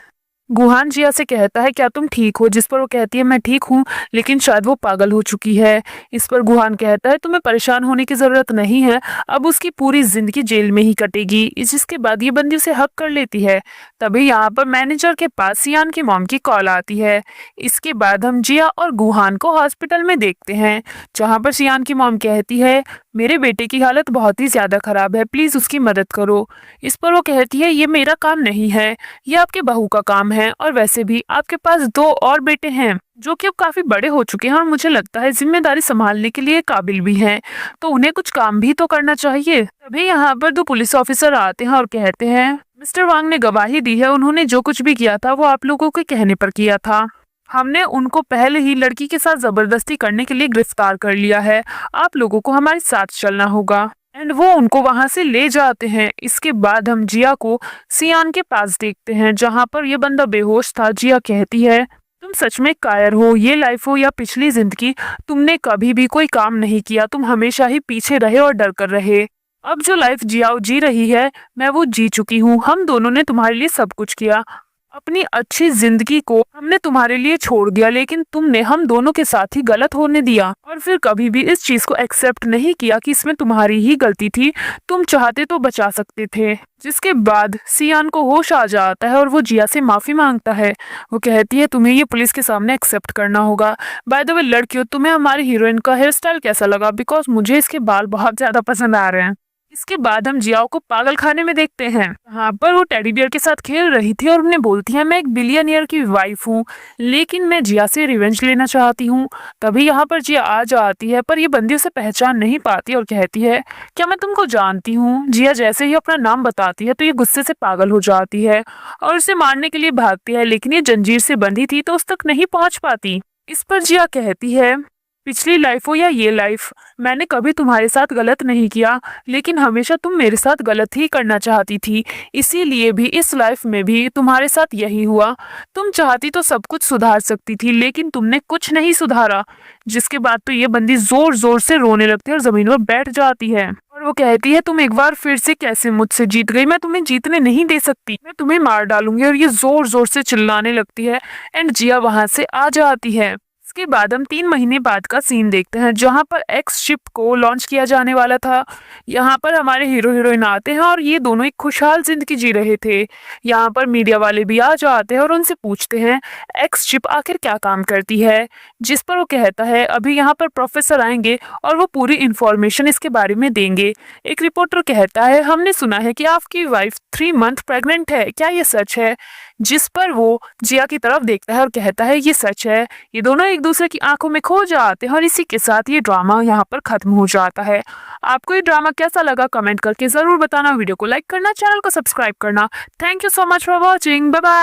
गुहान जिया से कहता है क्या तुम ठीक हो, जिस पर वो कहती है मैं ठीक हूँ लेकिन शायद वो पागल हो चुकी है। इस पर गुहान कहता है तुम्हें परेशान होने की जरूरत नहीं है, अब उसकी पूरी जिंदगी जेल में ही कटेगी। जिसके बाद ये बंदी उसे हक कर लेती है। तभी यहाँ पर मैनेजर के पास सियान की मॉम की कॉल आती है। इसके बाद हम जिया और गुहान को हॉस्पिटल में देखते हैं जहाँ पर सियान की मॉम कहती है मेरे बेटे की हालत बहुत ही ज्यादा खराब है, प्लीज उसकी मदद करो। इस पर वो कहती है ये मेरा काम नहीं है, ये आपके बहू का काम है और वैसे भी आपके पास 2 और बेटे हैं जो कि अब काफी बड़े हो चुके हैं और मुझे लगता है जिम्मेदारी संभालने के लिए काबिल भी हैं, तो उन्हें कुछ काम भी तो करना चाहिए। तभी यहाँ पर 2 पुलिस ऑफिसर आते हैं और कहते हैं मिस्टर वांग ने गवाही दी है, उन्होंने जो कुछ भी किया था वो आप लोगों के कहने पर किया था। हमने उनको पहले ही लड़की के साथ जबरदस्ती करने के लिए गिरफ्तार कर लिया है, आप लोगों को हमारे साथ चलना होगा। एंड वो उनको वहां से ले जाते हैं। इसके बाद हम जिया को सियान के पास देखते हैं जहां पर ये बंदा बेहोश था। जिया कहती है, तुम सच में कायर हो, ये लाइफ हो या पिछली जिंदगी, तुमने कभी भी कोई काम नहीं किया, तुम हमेशा ही पीछे रहे और डर कर रहे। अब जो लाइफ जिया जी रही है मैं वो जी चुकी हूँ। हम दोनों ने तुम्हारे लिए सब कुछ किया, अपनी अच्छी जिंदगी को हमने तुम्हारे लिए छोड़ दिया, लेकिन तुमने हम दोनों के साथ ही गलत होने दिया और फिर कभी भी इस चीज को एक्सेप्ट नहीं किया कि इसमें तुम्हारी ही गलती थी। तुम चाहते तो बचा सकते थे। जिसके बाद सियान को होश आ जाता है और वो जिया से माफी मांगता है। वो कहती है, तुम्हें ये पुलिस के सामने एक्सेप्ट करना होगा। बाय द वे लड़कियों, तुम्हें हमारी हीरोइन का हेयर स्टाइल कैसा लगा? बिकॉज मुझे इसके बाल बहुत ज्यादा पसंद आ रहे हैं। इसके बाद हम जियाओ को पागल खाने में देखते हैं। यहाँ पर वो टेडी बियर के साथ खेल रही थी और उन्हें बोलती है, मैं एक बिलियनियर की वाइफ हूँ, लेकिन मैं जिया से रिवेंज लेना चाहती हूँ। तभी यहाँ पर जिया आ जाती है, पर ये बंदी उसे पहचान नहीं पाती और कहती है, क्या मैं तुमको जानती हूँ? जिया जैसे ही अपना नाम बताती है तो ये गुस्से से पागल हो जाती है और उसे मारने के लिए भागती है, लेकिन ये जंजीर से बंधी थी तो उस तक नहीं पहुंच पाती। इस पर जिया कहती है, पिछली लाइफ हो या ये लाइफ, मैंने कभी तुम्हारे साथ गलत नहीं किया, लेकिन हमेशा तुम मेरे साथ गलत ही करना चाहती थी। इसीलिए भी इस लाइफ में भी तुम्हारे साथ यही हुआ। तुम चाहती तो सब कुछ सुधार सकती थी, लेकिन तुमने कुछ नहीं सुधारा। जिसके बाद तो ये बंदी जोर जोर से रोने लगती है और जमीन पर बैठ जाती है और वो कहती है, तुम एक बार फिर से कैसे मुझसे जीत गई? मैं तुम्हें जीतने नहीं दे सकती, मैं तुम्हें मार डालूंगी। और ये जोर जोर से चिल्लाने लगती है एंड जिया वहां से आ जाती है। इसके बाद हम 3 महीने बाद का सीन देखते हैं जहां पर एक्स शिप को लॉन्च किया जाने वाला था। यहाँ पर हमारे हीरो हीरोइन आते हैं और ये दोनों एक खुशहाल जिंदगी जी रहे थे। यहाँ पर मीडिया वाले भी आ जाते हैं और उनसे पूछते हैं, एक्स शिप आखिर क्या काम करती है? जिस पर वो कहता है, अभी यहाँ पर प्रोफेसर आएंगे और वो पूरी इंफॉर्मेशन इसके बारे में देंगे। एक रिपोर्टर कहता है, हमने सुना है कि आपकी वाइफ 3 मंथ प्रेग्नेंट है, क्या ये सच है? जिस पर वो जिया की तरफ देखता है और कहता है, ये सच है। ये दोनों एक दूसरे की आंखों में खो जाते हैं और इसी के साथ ये ड्रामा यहाँ पर खत्म हो जाता है। आपको ये ड्रामा कैसा लगा कमेंट करके जरूर बताना। वीडियो को लाइक करना, चैनल को सब्सक्राइब करना। Thank you so much for watching. Bye bye.